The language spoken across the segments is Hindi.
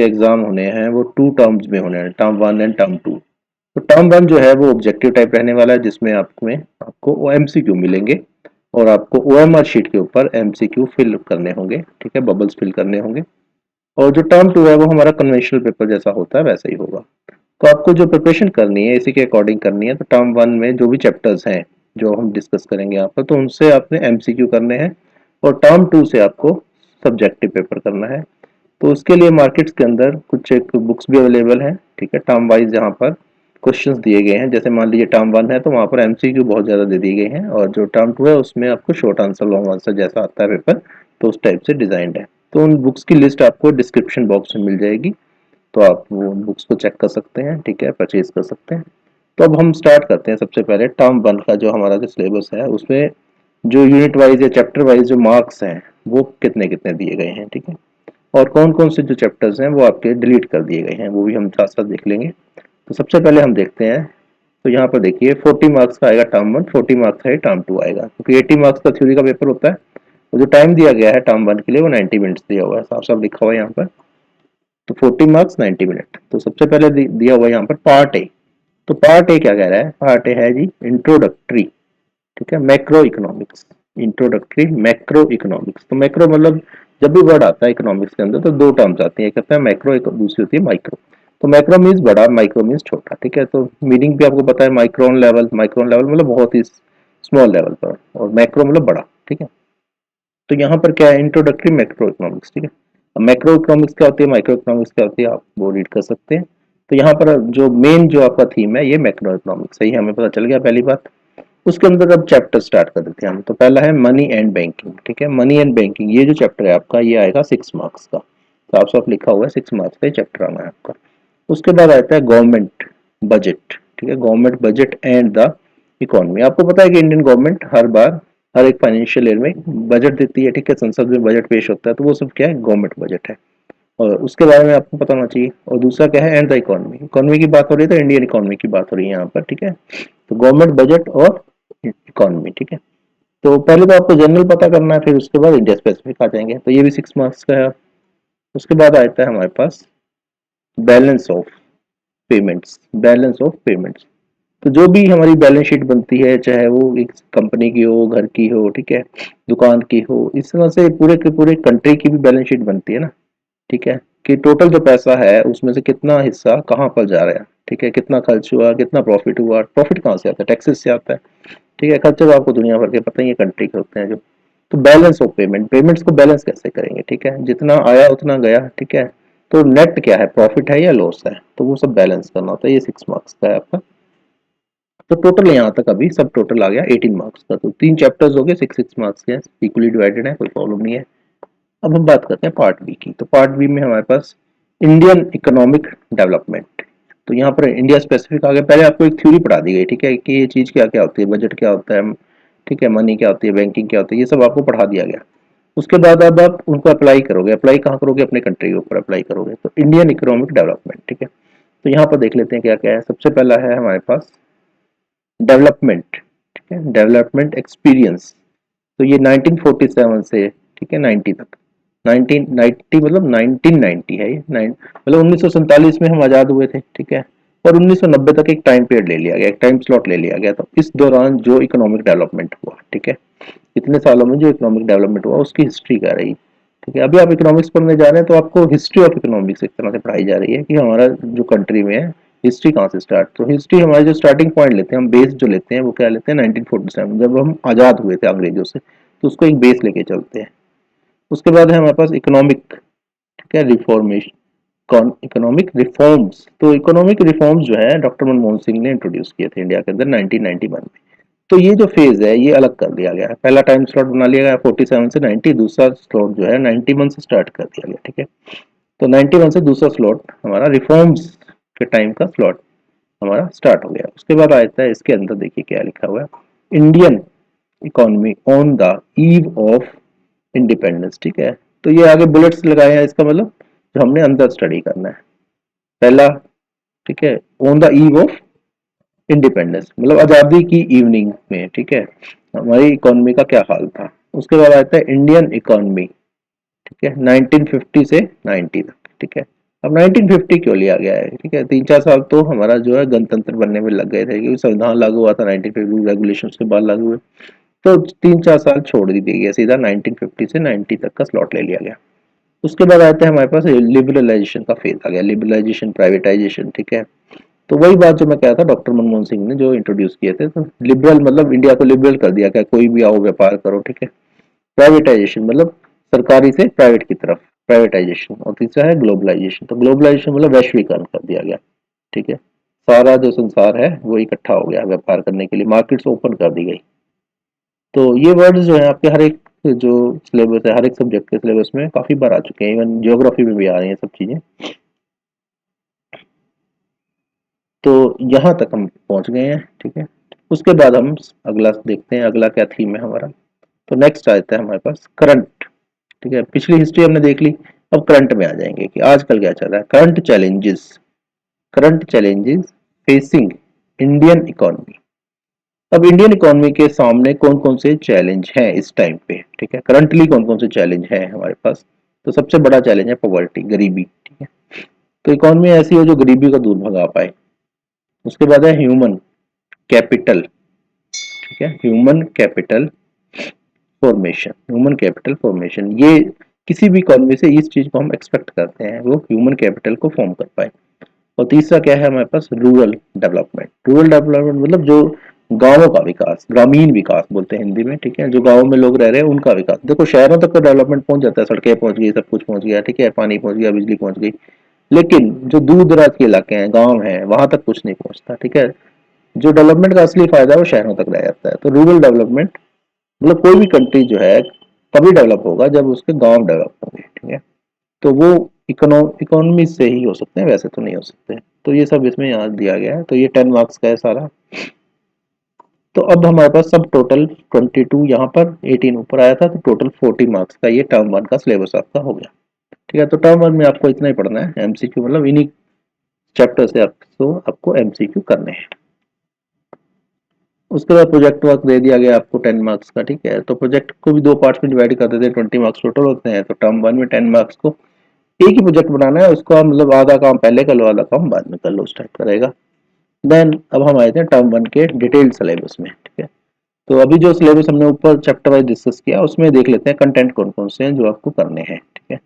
एग्जाम होने हैं वो 2 टर्म्स में होने हैं, टर्म 1 एंड टर्म 2। तो टर्म 1 जो है वो ऑब्जेक्टिव टाइप रहने वाला है, जिसमें आपको एमसीक्यू मिलेंगे और आपको ओएमआर शीट के ऊपर एमसीक्यू फिल करने होंगे, ठीक है, बबल्स फिल करने होंगे। और जो टर्म 2 है वो हमारा कन्वेंशनल पेपर जैसा होता है वैसा ही होगा। तो आपको जो प्रिपरेशन करनी है इसी के अकॉर्डिंग करनी है। तो टर्म 1 में जो भी चैप्टर्स हैं जो हम डिस्कस करेंगे यहाँ पर, तो उनसे आपने एमसीक्यू करने हैं, और टर्म 2 से आपको सब्जेक्टिव पेपर करना है। तो उसके लिए मार्केट्स के अंदर कुछ एक बुक्स भी अवेलेबल हैं, ठीक है, टर्म वाइज, जहाँ पर क्वेश्चंस दिए गए हैं। जैसे मान लीजिए टर्म 1 है तो वहाँ पर एमसीक्यू बहुत ज़्यादा दे दिए गए हैं, और जो टर्म 2 है उसमें आपको शॉर्ट आंसर लॉन्ग आंसर जैसा आता है पेपर, तो उस टाइप से डिजाइंड है। तो उन बुक्स की लिस्ट आपको डिस्क्रिप्शन बॉक्स में मिल जाएगी, तो आप वो बुक्स को चेक कर सकते हैं, ठीक है, परचेज कर सकते हैं। तो अब हम स्टार्ट करते हैं। सबसे पहले टर्म 1 का जो हमारा जो सिलेबस है उसमें जो यूनिट वाइज या चैप्टर वाइज जो मार्क्स हैं वो कितने कितने दिए गए हैं, ठीक है, और कौन कौन से जो चैप्टर्स हैं वो आपके डिलीट कर दिए गए हैं वो भी हम साथ साथ देख लेंगे। तो सबसे पहले हम देखते हैं। तो यहाँ पर देखिए 40 मार्क्स का आएगा टर्म 1, 40 मार्क्स का टर्म 2 आएगा, क्योंकि 80 मार्क्स का थ्योरी का पेपर होता है। और जो टाइम दिया गया है टर्म 1 के लिए वो 90 मिनट्स दिया हुआ है, साफ साफ लिखा हुआ है यहाँ पर। तो 40 मार्क्स 90 मिनट। तो सबसे पहले दिया हुआ है यहाँ पर पार्ट ए। तो पार्ट ए क्या कह रहा है? पार्ट ए है जी इंट्रोडक्टरी, ठीक है, macro economics, introductory macro economics. तो मैक्रो मतलब जब भी वर्ड आता है इकोनॉमिक्स के अंदर तो दो टर्म्स आती है, एक होता है मैक्रो, एक दूसरी होती है माइक्रो। तो मैक्रो मीन्स बड़ा, माइक्रो मीन्स छोटा, ठीक है। तो मीनिंग भी आपको पता है, माइक्रोन लेवल, माइक्रोन लेवल मतलब बहुत ही स्मॉल लेवल पर, और मैक्रो मतलब बड़ा, ठीक है। तो यहाँ पर क्या है? इंट्रोडक्टरी मैक्रो इकोनॉमिक्स, ठीक है। अब मैक्रो इकोनॉमिक्स क्या होती है, माइक्रो इकोनॉमिक्स क्या होती है, आप वो रीड कर सकते हैं। तो यहाँ पर जो मेन जो आपका थीम है ये मैक्रो इकोनॉमिक्स है, ये हमें पता चल गया पहली बात। उसके अंदर अब चैप्टर स्टार्ट कर देते हैं हम। तो पहला है मनी एंड बैंकिंग, ठीक है, मनी एंड बैंकिंग। ये जो चैप्टर है आपका ये आएगा 6 मार्क्स का, साफ साफ लिखा हुआ है 6 मार्क्स का चैप्टर आना है आपका। उसके बाद आता है गवर्नमेंट बजट, ठीक है, government budget and the economy. आपको पता है कि इंडियन गवर्नमेंट हर बार हर एक फाइनेंशियल ईयर में बजट देती है, ठीक है, संसद में बजट पेश होता है, तो वो सब क्या है? गवर्नमेंट बजट है, और उसके बारे में आपको पता होना चाहिए। और दूसरा क्या है? एंड द इकोनॉमी, इकोनॉमी की बात हो रही है तो इंडियन इकोनॉमी की बात हो रही है यहाँ पर, ठीक है। तो गवर्नमेंट बजट और इकोनॉमी, ठीक है। तो पहले तो आपको जनरल पता करना है, फिर उसके बाद इंडिया स्पेसिफिक आ जाएंगे, तो ये भी 6 मार्क्स का है। उसके बाद आता है हमारे पास balance of payments, balance of payments. तो जो भी हमारी बैलेंस शीट बनती है, चाहे वो एक कंपनी की हो, घर की हो, ठीक है, दुकान की हो, इस तरह से पूरे के पूरे कंट्री की भी बैलेंस शीट बनती है ना, ठीक है, कि टोटल जो पैसा है उसमें से कितना हिस्सा कहाँ पर जा रहा है, ठीक है, कितना खर्च हुआ, कितना प्रॉफिट हुआ, प्रॉफिट कहाँ से आता है? टैक्सेस से आता है, ठीक है। खर्चे तो आपको दुनिया भर के पता ही है, कंट्री के होते हैं जो। तो बैलेंस ऑफ पेमेंट, पेमेंट्स को बैलेंस कैसे करेंगे, ठीक है, जितना आया उतना गया, ठीक है। तो नेट क्या है, प्रॉफिट है या लॉस है, तो वो सब बैलेंस करना होता है। ये 6 मार्क्स का है आपका। तो टोटल यहाँ तक अभी सब टोटल आ गया 18 मार्क्स का। तो 3 चैप्टर्स हो गए, 6 मार्क्स के, इक्वली डिवाइडेड है, कोई प्रॉब्लम नहीं है। अब हम बात करते हैं पार्ट बी की। तो पार्ट बी में हमारे पास इंडियन इकोनॉमिक डेवलपमेंट। तो यहाँ पर इंडिया स्पेसिफिक आ गया। पहले आपको एक थ्योरी पढ़ा दी गई, ठीक है, कि ये चीज़ क्या क्या होती है, बजट क्या होता है, ठीक है, मनी क्या होती है, बैंकिंग क्या होती है, ये सब आपको पढ़ा दिया गया। उसके बाद अब आप उनको अप्लाई करोगे। अप्लाई कहाँ करोगे? अपने कंट्री के ऊपर अप्लाई करोगे। तो इंडियन इकोनॉमिक डेवलपमेंट, ठीक है। तो यहाँ पर देख लेते हैं क्या क्या है। सबसे पहला है हमारे पास डेवलपमेंट, ठीक है, डेवलपमेंट एक्सपीरियंस। तो ये 1947 से, ठीक है, 90 तक। 1990 मतलब 1990 है ये, मतलब 1947 में हम आज़ाद हुए थे, ठीक है, और 1990 तक एक टाइम पीरियड ले लिया गया, एक टाइम स्लॉट ले लिया गया। तो इस दौरान जो इकोनॉमिक डेवलपमेंट हुआ, ठीक है, इतने सालों में जो इकोनॉमिक डेवलपमेंट हुआ उसकी हिस्ट्री क्या रही, ठीक है। अभी आप इकोनॉमिक्स पढ़ने जा रहे हैं तो आपको हिस्ट्री ऑफ इकोनॉमिक्स एक तरह से पढ़ाई जा रही है, कि हमारा जो कंट्री में है हिस्ट्री कहाँ से स्टार्ट। तो हिस्ट्री हमारे जो स्टार्टिंग पॉइंट लेते हैं, हम बेस जो लेते हैं वो क्या लेते हैं? 1947, जब हम आज़ाद हुए थे अंग्रेजों से, तो उसको एक बेस लेके चलते हैं। उसके बाद है हमारे पास इकोनॉमिक, ठीक है, रिफॉर्मेशन, इकोनॉमिक रिफॉर्म्स। तो इकोनॉमिक रिफॉर्म्स जो है डॉक्टर मनमोहन सिंह ने इंट्रोड्यूस किए थे इंडिया के अंदर 1991 में। तो ये जो फेज है ये अलग कर दिया गया है। पहला टाइम स्लॉट बना लिया गया 47 से 90, दूसरा स्लॉट जो है 91 से स्टार्ट कर दिया गया, ठीक है। तो 91 से दूसरा स्लॉट हमारा रिफॉर्म्स के टाइम का स्लॉट हमारा स्टार्ट हो गया। उसके बाद आता है इसके अंदर, देखिए क्या लिखा हुआ है, Indian economy on the eve of independence, ठीक है। तो ये आगे बुलेट्स लगाए हैं, इसका मतलब जो हमने अंदर स्टडी करना है। पहला, ठीक है, on the eve of independence मतलब आज़ादी की इवनिंग में, ठीक है, हमारी इकोनॉमी का क्या हाल था। उसके बाद आता है इंडियन इकोनॉमी, ठीक है, 1950 से 90 तक, ठीक है। अब 1950 क्यों लिया गया है, ठीक है, 3-4 साल तो हमारा जो है गणतंत्र बनने में लग गए थे, क्योंकि संविधान लागू हुआ था 1950, रेगुलेशन के बाद लागू हुए, तो 3-4 साल छोड़ दी गई है, सीधा 1950 से 90 तक का स्लॉट ले लिया गया। उसके बाद आते हैं हमारे पास लिबरलाइजेशन का फेज आ गया, लिबरलाइजेशन, प्राइवेटाइजेशन, ठीक है। तो वही बात जो मैं कहा था डॉक्टर मनमोहन सिंह ने जो इंट्रोड्यूस किए थे, तो लिबरल मतलब इंडिया को लिबरल कर दिया, क्या कोई भी आओ व्यापार करो, ठीक है। प्राइवेटाइजेशन मतलब सरकारी से प्राइवेट की तरफ प्राइवेटाइजेशन, और तीसरा है ग्लोबलाइजेशन। तो ग्लोबलाइजेशन मतलब वैश्वीकरण कर दिया गया, ठीक है। सारा जो संसार है वो इकट्ठा हो गया व्यापार करने के लिए, मार्केट्स ओपन कर दी गई। तो ये वर्ड्स जो है आपके हर एक जो सिलेबस है, हर एक सब्जेक्ट के सिलेबस में काफी बार आ चुके हैं, इवन ज्योग्राफी में भी आ रही है सब चीजें। तो यहाँ तक हम पहुंच गए हैं, ठीक है। उसके बाद हम अगला देखते हैं, अगला क्या थीम है हमारा। तो नेक्स्ट आता है हमारे पास करंट, ठीक है। पिछली हिस्ट्री हमने देख ली, अब करंट में आ जाएंगे कि आजकल क्या चल रहा है। Current challenges facing Indian economy. अब इंडियन इकोनॉमी के सामने कौन कौन से चैलेंज हैं इस टाइम पे, ठीक है, करंटली कौन कौन से चैलेंज हैं हमारे पास। तो सबसे बड़ा चैलेंज है पॉवर्टी, गरीबी, ठीक है। तो इकोनॉमी ऐसी हो जो गरीबी का दूर भगा पाए। उसके बाद है ह्यूमन कैपिटल, ठीक है, ह्यूमन कैपिटल फॉर्मेशन, ये किसी भी इकोनॉमी से इस चीज को हम एक्सपेक्ट करते हैं, वो ह्यूमन कैपिटल को फॉर्म कर पाए। और तीसरा क्या है हमारे पास, रूरल डेवलपमेंट मतलब जो गांवों का विकास, ग्रामीण विकास बोलते हैं हिंदी में, ठीक है, जो गांवों में लोग रह रहे हैं उनका विकास। देखो शहरों तक तो डेवलपमेंट पहुंच जाता है, सड़कें पहुंच गई, सब कुछ पहुंच गया, ठीक है, पानी पहुंच गया, बिजली पहुंच गई, लेकिन जो दूर दराज के इलाके हैं, गांव हैं, वहां तक कुछ नहीं पहुंचता, ठीक है। जो डेवलपमेंट का असली फायदा है वो शहरों तक रह जाता है। तो रूरल डेवलपमेंट मतलब कोई भी कंट्री जो है तभी डेवलप होगा जब उसके गांव डेवलप होंगे, ठीक है। तो वो इकोनॉमी से ही हो सकते हैं, वैसे तो नहीं हो सकते। तो ये सब इसमें यहाँ दिया गया है, तो ये 10 मार्क्स का है सारा। तो अब हमारे पास सब टोटल 22, यहाँ पर 18 ऊपर आया था, तो टोटल 40 मार्क्स का ये टर्म 1 का सिलेबस आपका हो गया, ठीक है। तो टर्म 1 में आपको इतना ही पढ़ना है, एमसीक्यू मतलब इन्हीं चैप्टर से आपको एमसीक्यू करने हैं। उसके बाद प्रोजेक्ट वर्क दे दिया गया आपको 10 मार्क्स का, ठीक है। तो प्रोजेक्ट को भी दो पार्ट्स में डिवाइड कर देते हैं, 20 मार्क्स टोटल होते हैं। तो टर्म 1 में 10 मार्क्स को एक ही प्रोजेक्ट बनाना है, उसको हम मतलब आधा काम पहले कर लो, आधा काम बाद में कर लो, उस टाइप का रहेगा। देन अब हम आए थे टर्म 1 के डिटेल्ड सिलेबस में, ठीक है। तो अभी जो सिलेबस हमने ऊपर चैप्टर वाइज डिस्कस किया, उसमें देख लेते हैं कंटेंट कौन कौन से हैं जो आपको करने हैं, ठीक है।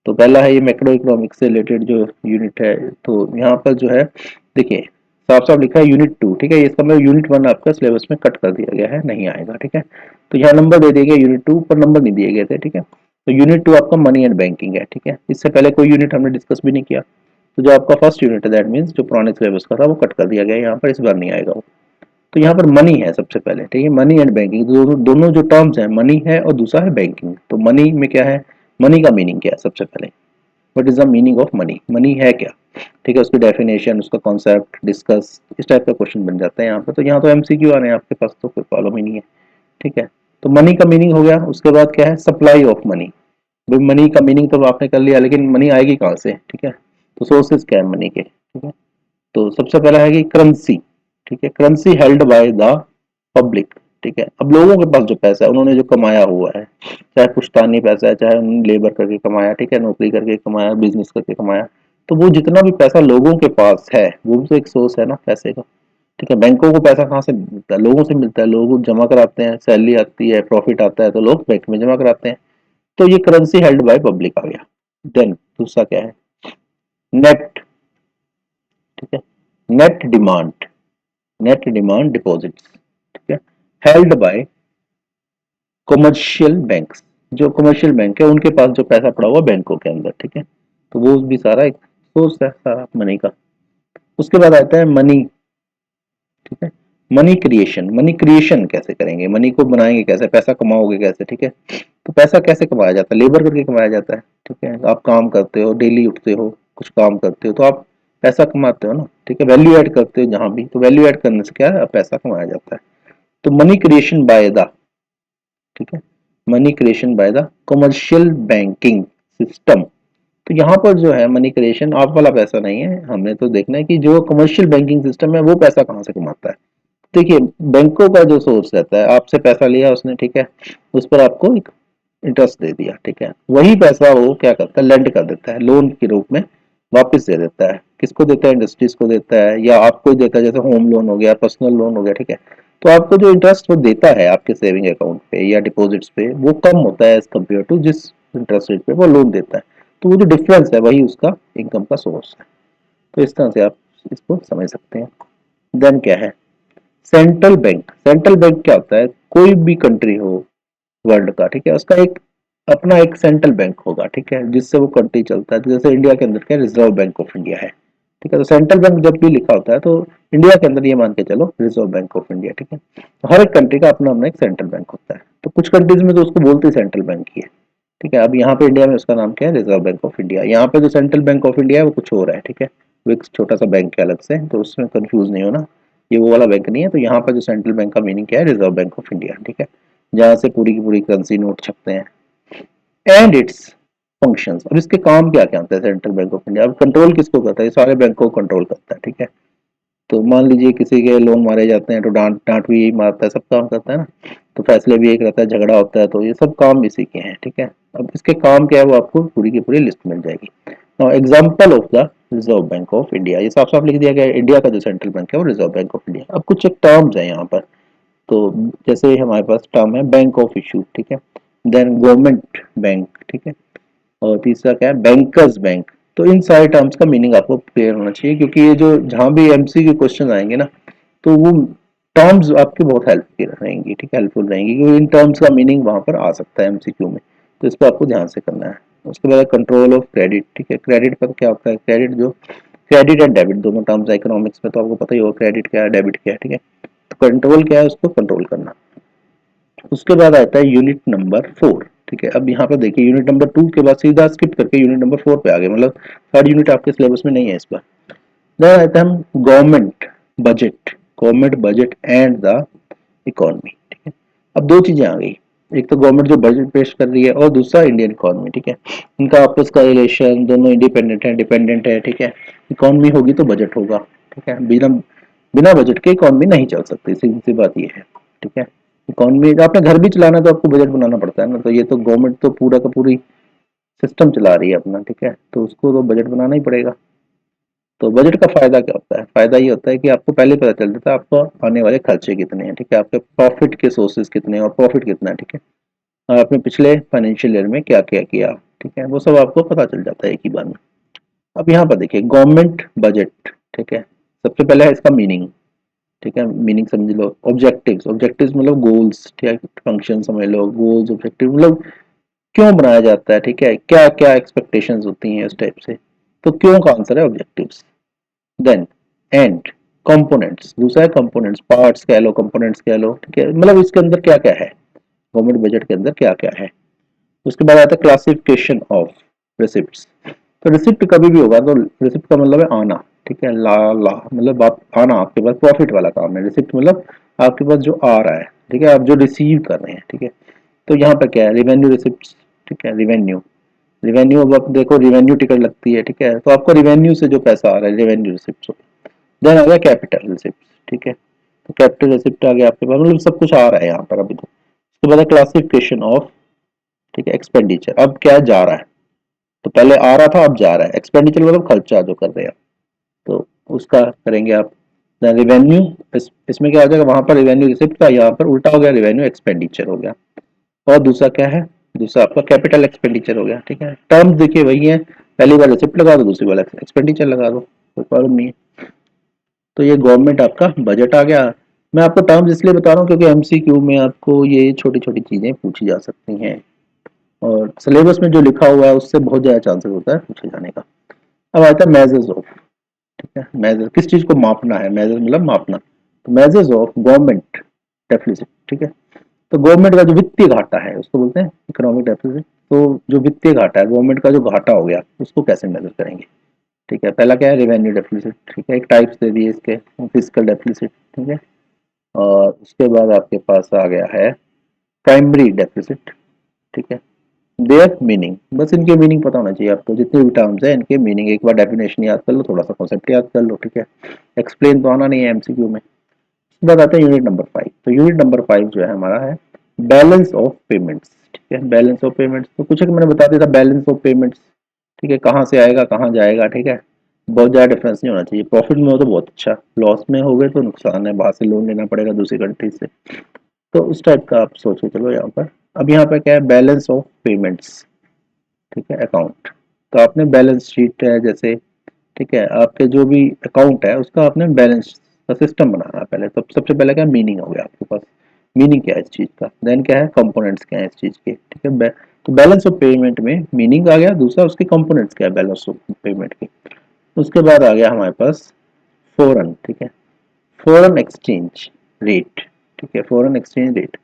तो पहला है ये मैक्रो इकोनॉमिक्स से रिलेटेड जो यूनिट है। तो यहाँ पर जो है देखिए साफ साफ लिखा है यूनिट 2, ठीक है। इसका मतलब यूनिट 1 आपका सिलेबस में कट कर दिया गया है, नहीं आएगा, ठीक है। तो यहाँ नंबर दे दिए गए यूनिट 2 पर, नंबर नहीं दिए गए थे, ठीक है। तो यूनिट 2 आपका मनी एंड बैंकिंग है, ठीक है। इससे पहले कोई यूनिट हमने डिस्कस भी नहीं किया। तो जो आपका फर्स्ट यूनिट है दैट मीन्स जो पुराने सिलेबस का था वो कट कर दिया गया, यहाँ पर इस बार नहीं आएगा वो। तो यहाँ पर मनी है सबसे पहले, ठीक है, मनी एंड बैंकिंग, दोनों जो टर्म्स हैं, मनी है और दूसरा है बैंकिंग। तो मनी में क्या है, मनी का मीनिंग क्या है सबसे पहले, what is the meaning of money, money है क्या, ठीक है। उसकी डेफिनेशन, उसका कॉन्सेप्ट डिस्कस, इस टाइप का क्वेश्चन बन जाता है यहाँ पर। तो यहाँ तो एमसीक्यू आ रहे हैं आपके पास, तो कोई प्रॉब्लम ही नहीं है, ठीक है। तो मनी का मीनिंग हो गया। उसके बाद क्या है, सप्लाई ऑफ मनी। भाई मनी का मीनिंग तो आपने कर लिया, लेकिन मनी आएगी कहाँ से, ठीक है। तो सोर्सेज क्या है मनी के, ठीक है। तो सबसे पहला है कि करेंसी, ठीक है, currency held by the public, ठीक है। अब लोगों के पास जो पैसा है, उन्होंने जो कमाया हुआ है, चाहे पुश्तैनी पैसा है, चाहे उन्होंने लेबर करके कमाया, ठीक है, नौकरी करके कमाया, बिजनेस करके कमाया, तो वो जितना भी पैसा लोगों के पास है वो भी तो एक सोर्स है ना पैसे का, ठीक है। बैंकों को पैसा कहाँ से मिलता है, लोगों से मिलता है, लोग जमा कराते हैं, सैलरी आती है, प्रॉफिट आता है, तो लोग बैंक में जमा कराते हैं। तो ये करेंसी हेल्ड बाय पब्लिक आ गया। देन दूसरा क्या है, नेट, ठीक है, net demand, net demand deposits, ठीक है, हेल्ड बाय कमर्शियल बैंक्स। जो कमर्शियल बैंक है उनके पास जो पैसा पड़ा हुआ बैंकों के अंदर, ठीक है। तो वो भी सारा एक सोर्स है सारा मनी का। उसके बाद आता है मनी, ठीक है, मनी क्रिएशन। मनी क्रिएशन कैसे करेंगे, मनी को बनाएंगे कैसे, पैसा कमाओगे कैसे, ठीक है। तो पैसा कैसे कमाया जाता है, लेबर करके कमाया जाता है, ठीक है। आप काम करते हो, डेली उठते हो, कुछ काम करते हो, तो आप पैसा कमाते हो ना, ठीक है। वैल्यू ऐड करते हो जहां भी, तो वैल्यू ऐड करने से क्या है, पैसा कमाया जाता है। तो मनी क्रिएशन बाय द, ठीक है, money creation by the commercial banking system. तो यहाँ पर जो है मनी क्रिएशन आप वाला पैसा नहीं है, हमने तो देखना है कि जो कमर्शियल बैंकिंग सिस्टम है वो पैसा कहाँ से कमाता है। देखिए बैंकों का जो सोर्स रहता है, आपसे पैसा लिया उसने, ठीक है, उस पर आपको एक इंटरेस्ट दे दिया, ठीक है, वही पैसा वो क्या करता है, लेंड कर देता है लोन के रूप में वापस दे देता है। किसको देता है? इंडस्ट्रीज को देता है या आपको ही देता है, जैसे होम लोन हो गया, पर्सनल लोन हो गया, ठीक है। तो आपको जो इंटरेस्ट वो देता है आपके सेविंग अकाउंट पे या डिपॉजिट्स पे, वो कम होता है एज कम्पेयर टू जिस इंटरेस्ट रेट पे वो लोन देता है। तो वो जो डिफरेंस है वही उसका इनकम का सोर्स है। तो इस तरह से आप इसको समझ सकते हैं। देन क्या है? Central bank. सेंट्रल बैंक क्या होता है? कोई भी कंट्री हो वर्ल्ड का, ठीक है, उसका एक अपना एक सेंट्रल बैंक होगा, ठीक है, जिससे वो कंट्री चलता है। तो जैसे इंडिया के अंदर क्या, रिजर्व बैंक ऑफ इंडिया है, ठीक है। तो सेंट्रल बैंक जब भी लिखा होता है तो इंडिया के अंदर ये मान के चलो रिजर्व बैंक ऑफ इंडिया, ठीक है। तो हर एक कंट्री का अपना अपना एक सेंट्रल बैंक होता है। तो कुछ कंट्रीज में तो उसको बोलते ही सेंट्रल बैंक ही है, ठीक है। अब यहाँ पे इंडिया में उसका नाम क्या है? Reserve bank of India. यहाँ पे जो सेंट्रल बैंक ऑफ इंडिया है वो कुछ और है, ठीक है, वो एक छोटा सा बैंक है अलग से, तो उसमें कंफ्यूज नहीं होना, ये वो वाला बैंक नहीं है। तो यहाँ पर जो सेंट्रल बैंक का मीनिंग क्या है? रिजर्व बैंक ऑफ इंडिया, ठीक है, जहाँ से पूरी की पूरी करेंसी नोट छपते हैं। And it's functions. अब इसके काम क्या क्या होते हैं सेंट्रल बैंक ऑफ इंडिया? अब कंट्रोल किसको करता है? ये सारे बैंक को कंट्रोल करता है, ठीक है। तो मान लीजिए किसी के लोन मारे जाते हैं तो डांट डांट भी यही मारता है, सब काम करता है ना। तो फैसले भी एक रहता है, झगड़ा होता है, तो ये सब काम इसी के हैं, ठीक है। अब इसके काम क्या है वो आपको पूरी की पूरी लिस्ट मिल जाएगी। Now example of the reserve bank of India, ये साफ साफ लिख दिया गया है, इंडिया का जो सेंट्रल बैंक है वो रिजर्व बैंक ऑफ इंडिया। अब कुछ एक टर्म्स है यहाँ पर। तो जैसे हमारे पास टर्म है बैंक ऑफ इशू, ठीक है, देन गवर्नमेंट बैंक, ठीक है, और तीसरा क्या है? Bankers bank. तो इन सारे टर्म्स का मीनिंग आपको क्लियर होना चाहिए, क्योंकि ये जो जहां भी एमसीक्यू क्वेश्चन आएंगे ना, तो वो टर्म्स आपकी बहुत हेल्पफुल रहेंगी, ठीक है, हेल्पफुल रहेंगी, क्योंकि इन टर्म्स का मीनिंग वहां पर आ सकता है एमसीक्यू में। तो इसको आपको ध्यान से करना है। उसके बाद कंट्रोल ऑफ क्रेडिट, ठीक है। क्रेडिट पर क्या होता है? क्रेडिट जो क्रेडिट एंड डेबिट दोनों टर्म्स है इकोनॉमिक्स में, तो आपको पता ही होगा क्रेडिट क्या है, डेबिट क्या है, ठीक है। तो कंट्रोल क्या है? उसको कंट्रोल करना। उसके बाद आता है यूनिट नंबर 4, ठीक है। अब यहाँ पर देखिए यूनिट नंबर 2 के बाद सीधा स्किप करके यूनिट नंबर 4 पे आ गए, मतलब थर्ड यूनिट आपके सिलेबस में नहीं है इस बार। देन आता है हम government budget, government budget and the economy, ठीक है। अब दो चीजें आ गई, एक तो गवर्नमेंट जो बजट पेश कर रही है और दूसरा इंडियन इकोनॉमी, ठीक है। इनका आपस का रिलेशन, दोनों इंडिपेंडेंट है, डिपेंडेंट है, ठीक है। इकोनॉमी होगी तो बजट होगा, ठीक है। बिना बिना बजट के इकोनॉमी नहीं चल सकती, सीधी सी बात ये है, ठीक है। इकोनॉमी आपने घर भी चलाना है तो आपको बजट बनाना पड़ता है ना, तो ये तो गवर्नमेंट तो पूरा का पूरी सिस्टम चला रही है अपना, ठीक है, तो उसको तो बजट बनाना ही पड़ेगा। तो बजट का फायदा क्या होता है? फायदा ये होता है कि आपको पहले पता चल जाता है आपको आने वाले खर्चे कितने हैं, ठीक है, आपके प्रॉफिट के सोर्सेज कितने हैं और प्रॉफिट कितना है, ठीक है, और आपने पिछले फाइनेंशियल ईयर में क्या क्या किया, ठीक है, वो सब आपको पता चल जाता है एक ही बार में। अब यहाँ पर देखिए गवर्नमेंट बजट, ठीक है, सबसे पहले है इसका मीनिंग, ठीक है, मीनिंग समझ लो। ऑब्जेक्टिव्स, ऑब्जेक्टिव्स मतलब गोल्स, ठीक है, फंक्शन समझ लो, गोल्स ऑब्जेक्टिव मतलब क्यों बनाया जाता है, ठीक है, क्या क्या एक्सपेक्टेशंस होती हैं इस टाइप से। तो क्यों का आंसर है ऑब्जेक्टिव्स। देन एंड कंपोनेंट्स, दूसरा है कंपोनेंट्स, पार्ट्स कह लो, कंपोनेंट्स कह लो, ठीक है, मतलब इसके अंदर क्या क्या है, गवर्नमेंट बजट के अंदर क्या क्या है। उसके बाद आता है क्लासिफिकेशन ऑफ रिसिप्ट्स। तो रिसिप्ट कभी भी होगा तो रिसिप्ट का मतलब है आना, ठीक है, ला ला मतलब आप आना, आपके पास प्रॉफिट वाला काम है। रिसिप्ट मतलब आपके पास जो आ रहा है, ठीक है, आप जो रिसीव कर रहे हैं, ठीक है। तो यहाँ पे क्या है? रिवेन्यू रिसिप्ट, ठीक है, रिवेन्यू, रिवेन्यू अब आप देखो रिवेन्यू टिकट लगती है, ठीक है, तो आपको रिवेन्यू से जो पैसा आ रहा है रिवेन्यू रिसिप्ट। देन आ गया कैपिटल रिसिप्ट, ठीक है, तो कैपिटल रिसिप्ट आ गया आपके पास, मतलब सब कुछ आ रहा है यहाँ पर अभी तो। उसके बाद क्लासिफिकेशन ऑफ, ठीक है, एक्सपेंडिचर, अब क्या जा रहा है, तो पहले आ रहा था अब जा रहा है। एक्सपेंडिचर मतलब खर्चा जो कर रहे हैं, तो उसका करेंगे आप। रिवेन्यू, इसमें क्या हो जाएगा, वहां पर रिवेन्यू रिसिप्ट का, यहाँ पर उल्टा हो गया, रिवेन्यू एक्सपेंडिचर हो गया। और दूसरा क्या है? दूसरा आपका कैपिटल एक्सपेंडिचर हो गया, ठीक है। टर्म्स देखिए वही है, पहली बार रिसिप्ट लगा दो, दूसरी बार एक्सपेंडिचर लगा दो, कोई प्रॉब्लम नहीं है। तो ये गवर्नमेंट आपका बजट आ गया। मैं आपको टर्म्स इसलिए बता रहा हूँ क्योंकि एमसीक्यू में आपको ये छोटी छोटी चीजें पूछी जा सकती हैं, और सिलेबस में जो लिखा हुआ है उससे बहुत ज्यादा चांसेस होता है पूछे जाने का। अब आता है मेजर्स ऑफ, ठीक है, मेजर किस चीज को मापना है, मेजर मतलब मापना। तो मेजर्स ऑफ गवर्नमेंट डेफिसिट, ठीक है, तो गवर्नमेंट का जो वित्तीय घाटा है उसको बोलते हैं इकोनॉमिक डेफिसिट। तो जो वित्तीय घाटा है, गवर्नमेंट का जो घाटा हो गया, उसको कैसे मेजर करेंगे, ठीक है। पहला क्या है? रेवेन्यू डेफिसिट, ठीक है, एक टाइप्स दे दिए इसके, फिजिकल डेफिसिट, ठीक है। और उसके बाद आपके पास आ गया है प्राइमरी डेफिसिट, ठीक है। देयर मीनिंग, बस इनके मीनिंग पता होना चाहिए आपको, जितने भी टर्म्स है इनके मीनिंग एक बार डेफिनेशन याद कर लो, थोड़ा सा कॉन्सेप्ट याद कर लो, ठीक है, एक्सप्लेन तो आना नहीं है एमसीक्यू में। उसके बाद आता है यूनिट नंबर 5। तो यूनिट नंबर 5 जो है हमारा है बैलेंस ऑफ पेमेंट्स, ठीक है, बैलेंस ऑफ पेमेंट्स। तो कुछ एक मैंने बता दिया था बैलेंस ऑफ पेमेंट्स, ठीक है, कहाँ से आएगा कहाँ जाएगा, ठीक है, बहुत ज़्यादा डिफरेंस नहीं होना चाहिए। प्रॉफिट में हो तो बहुत अच्छा, लॉस में हो गए तो नुकसान है, बाहर से लोन लेना पड़ेगा दूसरी कंट्री से। तो उस टाइप का आप सोच के चलो यहाँ पर। अब यहाँ पे क्या है, बैलेंस ऑफ पेमेंट्स, ठीक है, अकाउंट। तो आपने बैलेंस शीट है जैसे, ठीक है, आपके जो भी अकाउंट है उसका आपने बैलेंस का सिस्टम बनाना है पहले। तो सबसे पहले क्या मीनिंग हो गया आपके पास, मीनिंग क्या है इस चीज़ का, देन क्या है कंपोनेंट्स क्या है इस चीज़ के, ठीक है। तो बैलेंस ऑफ पेमेंट में मीनिंग आ गया, दूसरा उसके कंपोनेंट्स क्या है बैलेंस ऑफ पेमेंट के। उसके बाद आ गया हमारे पास फॉरेन, ठीक है, फॉरेन एक्सचेंज रेट, ठीक है, फॉरेन एक्सचेंज रेट।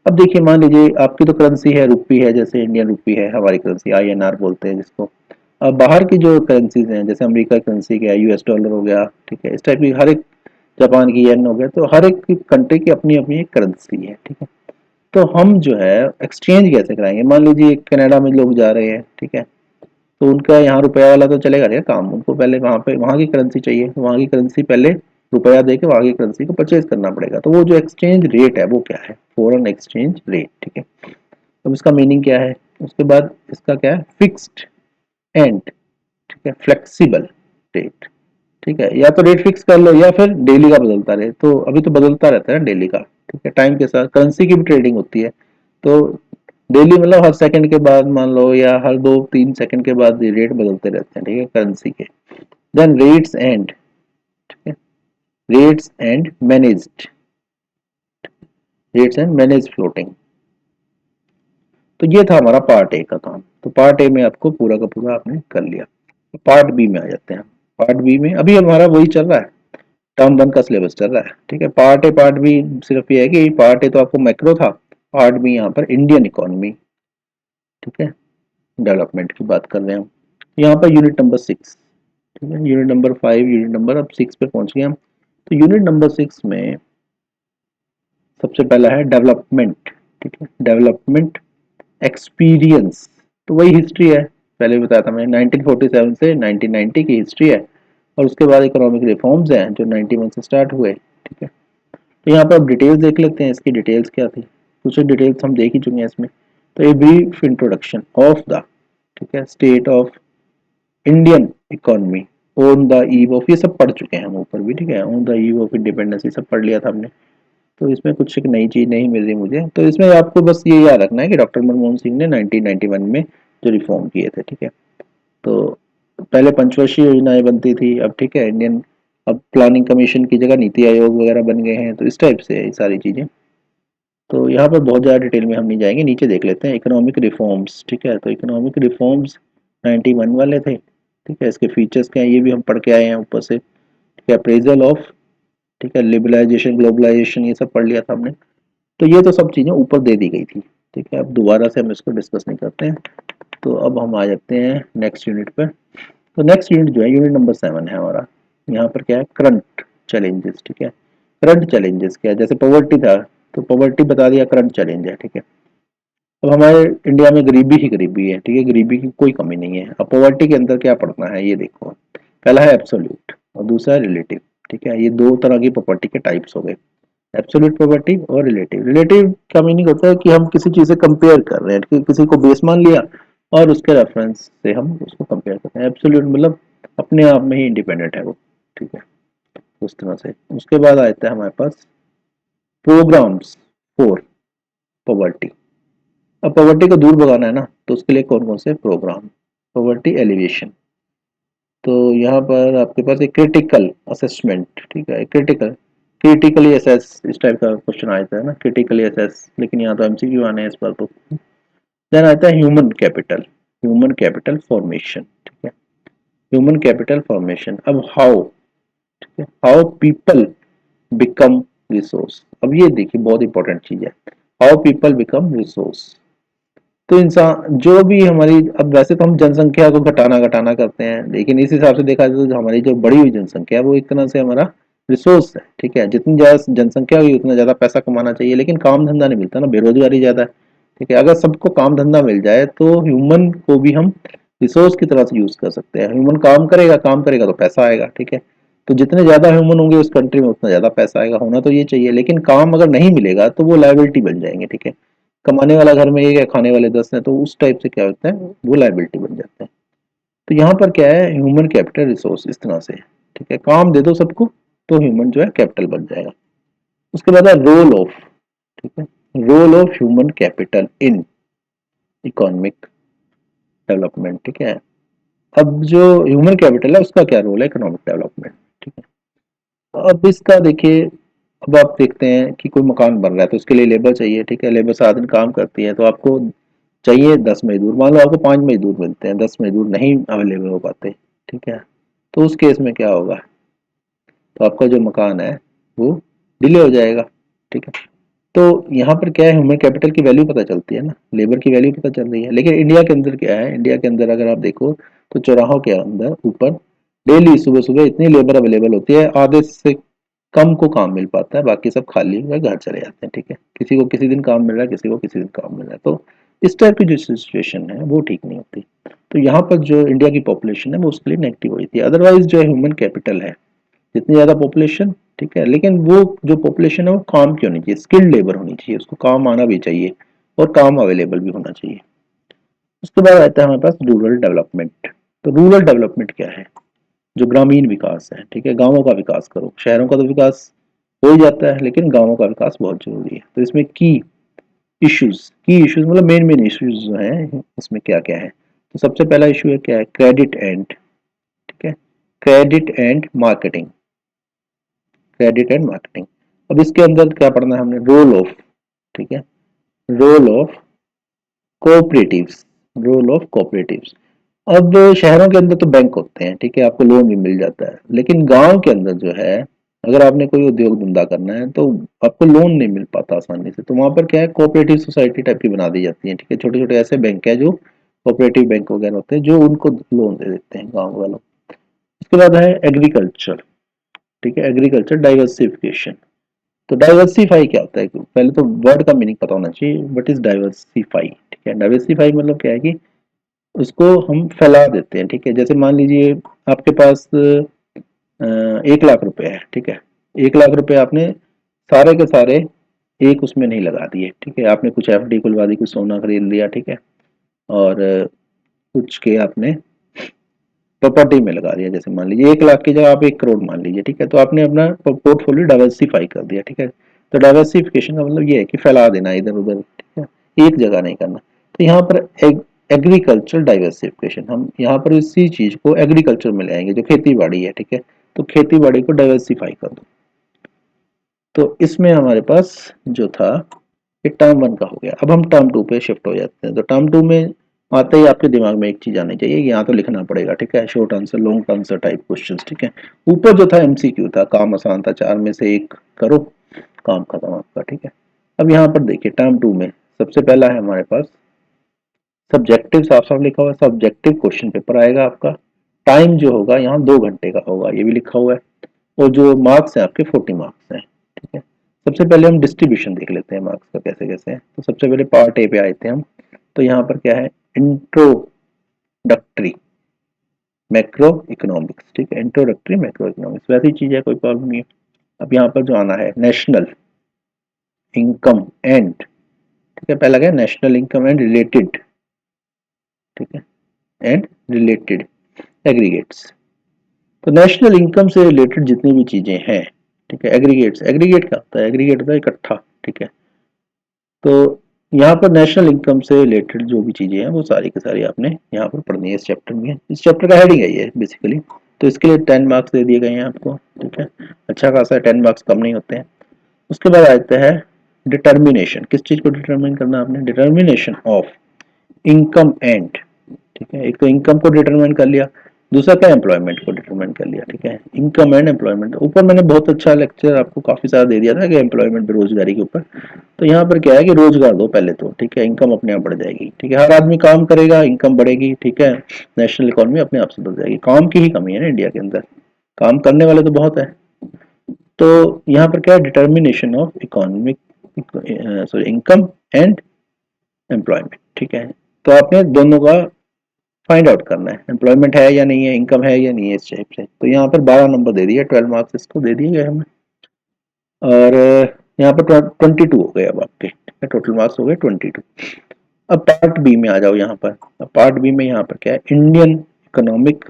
अब देखिए मान लीजिए आपकी तो करेंसी है रुपी है, जैसे इंडियन रुपी है हमारी करेंसी, INR बोलते हैं जिसको। अब बाहर की जो करेंसीज हैं जैसे अमेरिका करेंसी क्या है, US डॉलर हो गया, ठीक है, इस टाइप की हर एक, जापान की येन हो गया, तो हर एक कंट्री की अपनी अपनी एक करेंसी है, ठीक है। तो हम जो है एक्सचेंज कैसे कराएंगे, मान लीजिए कनाडा में लोग जा रहे हैं, ठीक है, तो उनका यहाँ रुपया वाला तो चलेगा नहीं काम, उनको पहले वहाँ पे वहाँ की करेंसी चाहिए, तो वहाँ की करेंसी पहले रुपया दे के वहाँ की करेंसी को परचेज करना पड़ेगा। तो वो जो एक्सचेंज रेट है वो क्या है, फॉरेन एक्सचेंज रेट, ठीक है। अब इसका मीनिंग क्या है, उसके बाद इसका क्या है, फिक्स्ड एंड, ठीक है, फ्लेक्सिबल रेट, ठीक है, या तो रेट फिक्स कर लो या फिर डेली का बदलता रहे। तो अभी तो बदलता रहता है डेली का, ठीक है, टाइम के साथ करेंसी की भी ट्रेडिंग होती है। तो डेली मतलब हर सेकंड के बाद मान लो, या हर 2-3 सेकंड के बाद ये रेट बदलते रहते हैं, ठीक है, करेंसी के। देन रेट्स एंड, ठीक है, rates and managed, rates and manage floating. तो ये था हमारा पार्ट ए का काम। तो पार्ट ए में आपको पूरा का पूरा आपने कर लिया। तो पार्ट बी में आ जाते हैं। पार्ट बी में अभी हमारा वही चल रहा है, टर्म 1 का सिलेबस चल रहा है, ठीक है। पार्ट ए पार्ट बी सिर्फ ये है कि पार्ट ए तो आपको मैक्रो था, पार्ट बी यहाँ पर इंडियन इकोनॉमी, ठीक है, डेवलपमेंट की बात कर रहे हैं हम। यहाँ पर यूनिट नंबर 6, ठीक है, यूनिट नंबर 5, यूनिट नंबर अब 6 पे पहुंच गए हम। तो यूनिट नंबर 6 में सबसे पहला है डेवलपमेंट, ठीक है, डेवलपमेंट एक्सपीरियंस। तो वही हिस्ट्री है, पहले भी बताया था मैंने, 1947 से 1990 की हिस्ट्री है। और उसके बाद इकोनॉमिक रिफॉर्म्स हैं जो 91 से स्टार्ट हुए, ठीक है। तो यहाँ पर अब डिटेल्स देख लेते हैं, इसकी डिटेल्स क्या थी, कुछ डिटेल्स हम देख ही चुके हैं इसमें। तो a brief introduction of the, ठीक है, state of Indian economy on the eve of, ये सब पढ़ चुके हैं हम ऊपर भी, ठीक है, on the eve of independence ये सब पढ़ लिया था हमने। तो इसमें कुछ एक नई चीज़ नहीं मिल रही मुझे। तो इसमें आपको बस ये याद रखना है कि डॉक्टर मनमोहन सिंह ने 1991 में जो रिफॉर्म किए थे, ठीक है। तो पहले पंचवर्षीय योजनाएं बनती थी, अब ठीक है इंडियन, अब प्लानिंग कमीशन की जगह नीति आयोग वगैरह बन गए हैं। तो इस टाइप से है ये सारी चीज़ें। तो यहाँ पर बहुत ज़्यादा डिटेल में हम नहीं जाएंगे, नीचे देख लेते हैं इकोनॉमिक रिफॉर्म्स, ठीक है। तो इकोनॉमिक रिफॉर्म्स 91 वाले थे, ठीक है। इसके फीचर्स क्या हैं ये भी हम पढ़ के आए हैं ऊपर से, ठीक है। अप्रेजल ऑफ, ठीक है, लिबरलाइजेशन ग्लोबलाइजेशन ये सब पढ़ लिया था हमने। तो ये तो सब चीज़ें ऊपर दे दी गई थी, ठीक है। अब दोबारा से हम इसको डिस्कस नहीं करते हैं। तो अब हम आ जाते हैं नेक्स्ट यूनिट पर। तो नेक्स्ट यूनिट जो है यूनिट नंबर 7 है हमारा। यहाँ पर क्या है, करंट चैलेंजेस, ठीक है। करंट चैलेंजेस क्या है, जैसे पॉवर्टी था तो पॉवर्टी बता दिया, करंट चैलेंज है, ठीक है। अब हमारे इंडिया में गरीबी ही गरीबी है, ठीक है, गरीबी की कोई कमी नहीं है। अब पॉवर्टी के अंदर क्या पढ़ना है ये देखो, पहला है एब्सोल्यूट और दूसरा है रिलेटिव, ठीक है। ये दो तरह की प्रॉपर्टी के टाइप्स हो गए, एब्सोल्यूट प्रॉपर्टी और रिलेटिव। रिलेटिव का मीनिंग होता है कि हम किसी चीज़ से कंपेयर कर रहे हैं, कि किसी को बेस मान लिया और उसके रेफरेंस से हम उसको कंपेयर करते हैं। एब्सोल्यूट मतलब अपने आप में ही इंडिपेंडेंट है वो, ठीक है, उस तरह से। उसके बाद आता है हमारे पास प्रोग्राम्स फॉर पॉवर्टी। अब पॉवर्टी को दूर भगाना है ना, तो उसके लिए कौन कौन से प्रोग्राम, पॉवर्टी एलिवेशन। तो यहाँ पर आपके पास एक क्रिटिकल असेसमेंट, ठीक है, क्रिटिकल, क्रिटिकली असेस इस टाइप का क्वेश्चन आता है ना, क्रिटिकली असेस, लेकिन यहाँ तो MCQ आने हैं इस बार तो। देन आता है human capital, human capital formation, ठीक है, ह्यूमन कैपिटल फॉर्मेशन। अब हाउ, ठीक है, हाउ पीपल बिकम रिसोर्स। अब ये देखिए बहुत इंपॉर्टेंट चीज है, हाउ पीपल बिकम रिसोर्स। तो इंसान जो भी हमारी, अब वैसे तो हम जनसंख्या को घटाना घटाना करते हैं, लेकिन इस हिसाब से देखा जाए तो हमारी जो बढ़ी हुई जनसंख्या है वो एक तरह से हमारा रिसोर्स है, ठीक है। जितनी ज़्यादा जनसंख्या हुई उतना ज़्यादा पैसा कमाना चाहिए, लेकिन काम धंधा नहीं मिलता ना, बेरोजगारी ज़्यादा है, ठीक है। अगर सबको काम धंधा मिल जाए तो ह्यूमन को भी हम रिसोर्स की तरह से यूज़ कर सकते हैं। ह्यूमन काम करेगा तो पैसा आएगा, ठीक है। तो जितने ज़्यादा ह्यूमन होंगे उस कंट्री में उतना ज़्यादा पैसा आएगा, होना तो ये चाहिए। लेकिन काम अगर नहीं मिलेगा तो वो लायबिलिटी बन जाएंगे, ठीक है। कमाने वाला घर में एक है, खाने वाले 10 हैं, तो उस टाइप से क्या होता है वो लायबिलिटी बन जाते हैं। तो यहाँ पर क्या है, ह्यूमन कैपिटल रिसोर्स इस तरह से, ठीक है, काम दे दो सबको तो ह्यूमन जो है कैपिटल बन जाएगा। उसके बाद है रोल ऑफ, ठीक है, role of human capital in economic development, ठीक है। अब जो ह्यूमन कैपिटल है उसका क्या रोल है इकोनॉमिक डेवलपमेंट, ठीक है। तो अब इसका देखिए, अब आप देखते हैं कि कोई मकान बन रहा है तो उसके लिए लेबर चाहिए, ठीक है, लेबर 7 दिन काम करती है तो आपको चाहिए 10 मजदूर, मान लो आपको 5 मजदूर मिलते हैं, 10 मजदूर नहीं अवेलेबल हो पाते, ठीक है, तो उस केस में क्या होगा, तो आपका जो मकान है वो डिले हो जाएगा, ठीक है। तो यहाँ पर क्या है, ह्यूमन कैपिटल की वैल्यू पता चलती है ना, लेबर की वैल्यू पता चल रही है। लेकिन इंडिया के अंदर क्या है, इंडिया के अंदर अगर आप देखो तो चौराहों के अंदर ऊपर डेली सुबह सुबह इतनी लेबर अवेलेबल होती है, आधे से कम को काम मिल पाता है, बाकी सब खाली हुए घर चले जाते हैं, ठीक है। किसी को किसी दिन काम मिल रहा है, किसी को किसी दिन काम मिल रहा है, तो इस टाइप की जो सिचुएशन है वो ठीक नहीं होती। तो यहाँ पर जो इंडिया की पॉपुलेशन है वो उसके लिए नेगेटिव हुई थी। अदरवाइज जो ह्यूमन कैपिटल है, जितनी ज़्यादा पॉपुलेशन, ठीक है, लेकिन वो जो पॉपुलेशन है वो काम की होनी चाहिए, स्किल्ड लेबर होनी चाहिए, उसको काम आना भी चाहिए और काम अवेलेबल भी होना चाहिए। उसके बाद आता है हमारे पास रूरल डेवलपमेंट। तो रूरल डेवलपमेंट क्या है, जो ग्रामीण विकास है, ठीक है, गांवों का विकास करो, शहरों का तो विकास हो ही जाता है लेकिन गांवों का विकास बहुत जरूरी है। तो इसमें की इश्यूज मतलब मेन मेन इश्यूज जो हैं इसमें क्या क्या है, तो सबसे पहला इशू है क्या है, क्रेडिट एंड, ठीक है, credit and marketing, credit and marketing. अब इसके अंदर क्या पढ़ना है हमने, रोल ऑफ, ठीक है, role of cooperatives, role of cooperatives. अब शहरों के अंदर तो बैंक होते हैं, ठीक है, आपको लोन भी मिल जाता है, लेकिन गांव के अंदर जो है, अगर आपने कोई उद्योग धंधा करना है तो आपको लोन नहीं मिल पाता आसानी से। तो वहां पर क्या है, कोऑपरेटिव सोसाइटी टाइप की बना दी जाती है, ठीक है, छोटे छोटे ऐसे बैंक है जो कोऑपरेटिव बैंक वगैरह होते हैं जो उनको लोन दे देते हैं गाँव वालों। उसके बाद है एग्रीकल्चर, ठीक है, एग्रीकल्चर डाइवर्सिफिकेशन। तो डाइवर्सिफाई क्या होता है, पहले तो वर्ड का मीनिंग पता होना चाहिए, व्हाट इज डाइवर्सिफाई, ठीक है। डाइवर्सिफाई मतलब क्या है कि उसको हम फैला देते हैं, ठीक है। जैसे मान लीजिए आपके पास 1 लाख रुपए है, ठीक है, 1 लाख रुपए आपने सारे के सारे एक उसमें नहीं लगा दिए, ठीक है, आपने कुछ एफडी खुलवा दी, कुछ सोना खरीद लिया, ठीक है, और कुछ के आपने प्रॉपर्टी में लगा दिया, जैसे मान लीजिए 1 लाख की जगह आप 1 करोड़ मान लीजिए, ठीक है, तो आपने अपना पोर्टफोलियो डाइवर्सिफाई कर दिया, ठीक है। तो डाइवर्सिफिकेशन का मतलब ये है कि फैला देना इधर उधर, ठीक है, एक जगह नहीं करना। तो यहाँ पर एग्रीकल्चर डाइवर्सिफिकेशन, हम यहाँ पर इसी चीज को एग्रीकल्चर में ले आएंगे, जो खेती बाड़ी है, ठीक है, तो खेती बाड़ी को डाइवर्सिफाई कर दो। तो इसमें हमारे पास जो था ये टर्म 1 का हो गया। अब हम टर्म 2 पे शिफ्ट हो जाते हैं। तो टर्म 2 में आते ही आपके दिमाग में एक चीज आनी चाहिए, यहाँ तो लिखना पड़ेगा, ठीक है, short answer long answer type questions, ठीक है। ऊपर जो था एमसीक्यू था, काम आसान था, 4 में से 1 करो, काम खत्म आपका, ठीक है। अब यहाँ पर देखिए टर्म 2 में सबसे पहला है हमारे पास सब्जेक्टिव, साफ साफ लिखा हुआ है सब्जेक्टिव क्वेश्चन पेपर आएगा आपका। टाइम जो होगा यहाँ 2 घंटे का होगा, ये भी लिखा हुआ है, और जो मार्क्स है आपके 40 मार्क्स हैं, ठीक है। सबसे पहले हम डिस्ट्रीब्यूशन देख लेते हैं मार्क्स का कैसे कैसे है। तो सबसे पहले पार्ट ए पे आए थे हम। तो यहाँ पर क्या है, इंट्रोडक्टरी मैक्रो इकोनॉमिक्स, ठीक है, इंट्रोडक्टरी मैक्रो इकोनॉमिक्स वैसी चीज है, कोई प्रॉब्लम नहीं है। अब यहाँ पर जो आना है नेशनल इनकम एंड, ठीक है, पहला क्या है नेशनल इनकम एंड रिलेटेड, ठीक है, एंड रिलेटेड एग्रीगेट्स। तो नेशनल इनकम से रिलेटेड जितनी भी चीजें हैं, ठीक है, एग्रीगेट्स, एग्रीगेट क्या होता है, एग्रीगेट होता है इकट्ठा, ठीक है। तो यहाँ पर नेशनल इनकम से रिलेटेड जो भी चीजें हैं वो सारी की सारी आपने यहाँ पर पढ़नी है इस चैप्टर में। इस चैप्टर का हेडिंग है ये बेसिकली। तो इसके लिए 10 मार्क्स दे दिए गए हैं आपको, ठीक है, अच्छा खासा 10 मार्क्स कम नहीं होते हैं। उसके बाद आते हैं डिटर्मिनेशन, किस चीज को डिटरमिन करना आपने, डिटर्मिनेशन ऑफ इनकम एंड, ठीक है, एक तो इनकम को डिटरमाइन कर लिया, दूसरा क्या एम्प्लॉयमेंट को डिटरमाइन कर लिया, ठीक है, इनकम एंड एम्प्लॉयमेंट। ऊपर मैंने बहुत अच्छा लेक्चर आपको काफी सारा दे दिया था कि एम्प्लॉयमेंट बेरोजगारी के ऊपर। तो यहाँ पर क्या है कि रोजगार दो पहले तो, ठीक है, इनकम अपने आप बढ़ जाएगी, ठीक है, हर आदमी काम करेगा, इनकम बढ़ेगी, ठीक है, नेशनल इकोनॉमी अपने आप से बढ़ जाएगी। काम की ही कमी है ना इंडिया के अंदर, काम करने वाले तो बहुत है। तो यहाँ पर क्या है, determination of economic, sorry, income and employment, ठीक है। तो आपने दोनों का फाइंड आउट करना है, एम्प्लॉयमेंट है या नहीं है, इनकम है या नहीं है, इस टाइप से। तो यहाँ पर 12 नंबर दे दिए, 12 मार्क्स इसको दे दिए गए हमें। और यहाँ पर 22 हो गए अब आपके, टोटल मार्क्स हो गए 22। अब पार्ट बी में आ जाओ यहाँ पर। अब पार्ट बी में यहाँ पर क्या है, इंडियन इकोनॉमिक,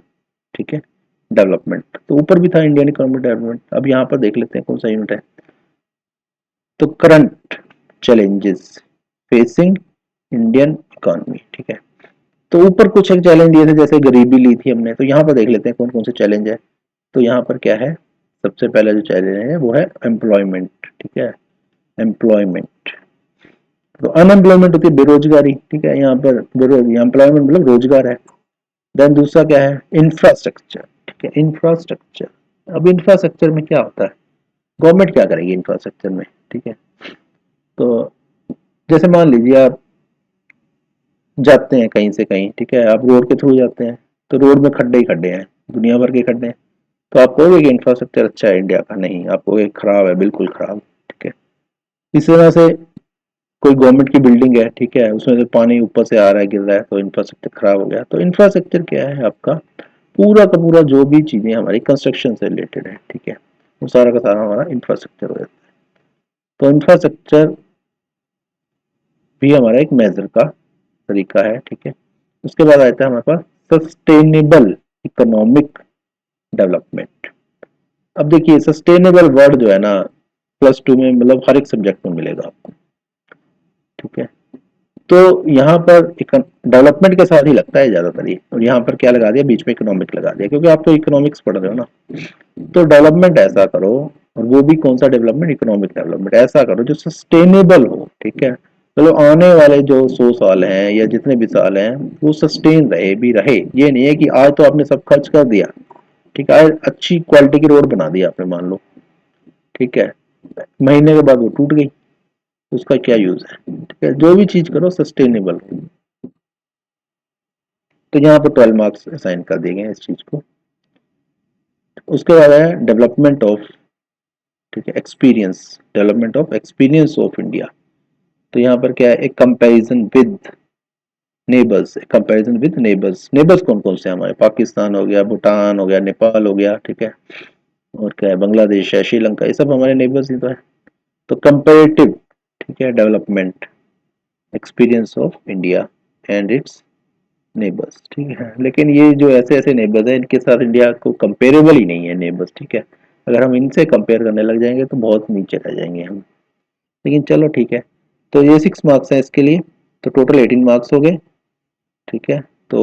ठीक है, डेवलपमेंट। तो ऊपर भी था इंडियन इकोनॉमिक डेवलपमेंट। अब यहाँ पर देख लेते हैं कौन सा यूनिट है। तो current challenges facing Indian economy, ठीक है। तो ऊपर कुछ एक चैलेंज दिए थे, जैसे गरीबी ली थी हमने, तो यहाँ पर देख लेते हैं कौन कौन से चैलेंज है। तो यहाँ पर क्या है, सबसे पहला जो चैलेंज है वो है एम्प्लॉयमेंट, ठीक है, एम्प्लॉयमेंट। तो अनएम्प्लॉयमेंट होती है बेरोजगारी, ठीक है, यहाँ पर एम्प्लॉयमेंट मतलब रोजगार है। देन दूसरा क्या है, इंफ्रास्ट्रक्चर, ठीक है, इंफ्रास्ट्रक्चर। अब इंफ्रास्ट्रक्चर में क्या होता है, गवर्नमेंट क्या करेगी इंफ्रास्ट्रक्चर में, ठीक है। तो जैसे मान लीजिए आप जाते हैं कहीं से कहीं, ठीक है, आप रोड के थ्रू जाते हैं, तो रोड में खड्डे ही खड्डे हैं, दुनिया भर के खड्डे हैं। तो आप कहोगे कि इंफ्रास्ट्रक्चर अच्छा है इंडिया का, नहीं, आप कहोगे खराब है, बिल्कुल खराब, ठीक है। इस तरह से कोई गवर्नमेंट की बिल्डिंग है, ठीक है, उसमें से पानी ऊपर से आ रहा है, गिर रहा है, तो इंफ्रास्ट्रक्चर खराब हो गया। तो इंफ्रास्ट्रक्चर क्या है आपका, पूरा का पूरा जो भी चीजें हमारी कंस्ट्रक्शन से रिलेटेड है, ठीक है, वो सारा का सारा हमारा इंफ्रास्ट्रक्चर हो जाता है। तो इंफ्रास्ट्रक्चर भी हमारा एक मेजर का तरीका है, ठीक है। उसके बाद आता है हमारे पास सस्टेनेबल इकोनॉमिक डेवलपमेंट। अब देखिए सस्टेनेबल वर्ड जो है ना, +2 में मतलब हर एक सब्जेक्ट में मिलेगा आपको, ठीक है। तो यहाँ पर डेवलपमेंट के साथ ही लगता है ज्यादातर ये, और यहाँ पर क्या लगा दिया, बीच में इकोनॉमिक लगा दिया, क्योंकि आप तो इकोनॉमिक्स पढ़ रहे हो ना। तो डेवलपमेंट ऐसा करो, और वो भी कौन सा डेवलपमेंट, इकोनॉमिक डेवलपमेंट ऐसा करो जो सस्टेनेबल हो, ठीक है। मतलब आने वाले जो 100 साल हैं या जितने भी साल हैं, वो सस्टेन रहे भी रहे। ये नहीं है कि आज तो आपने सब खर्च कर दिया, ठीक है, आज अच्छी क्वालिटी की रोड बना दी आपने मान लो, ठीक है, महीने के बाद वो टूट गई, तो उसका क्या यूज है, ठीक है। जो भी चीज करो सस्टेनेबल। तो यहाँ पर 12 मार्क्स असाइन कर दिए गए हैं इस चीज को। उसके बाद है डेवलपमेंट ऑफ, ठीक है, experience, development of experience of India. तो यहाँ पर क्या है, एक comparison with neighbours, comparison with neighbours. Neighbours कौन कौन से हैं हमारे, पाकिस्तान हो गया, भूटान हो गया, नेपाल हो गया, ठीक है, और क्या है, बांग्लादेश है, श्रीलंका, ये सब हमारे नेबर्स ही तो है। तो कंपेरेटिव, ठीक है, development experience of India and it's neighbours, ठीक है। लेकिन ये जो ऐसे ऐसे नेबर्स हैं, इनके साथ इंडिया को कंपेरेबल ही नहीं है नेबर्स, ठीक है। अगर हम इनसे कंपेयर करने लग जाएंगे तो बहुत नीचे रह जाएंगे हम। लेकिन चलो ठीक है। तो ये 6 मार्क्स हैं इसके लिए। तो टोटल 18 मार्क्स हो गए, ठीक है। तो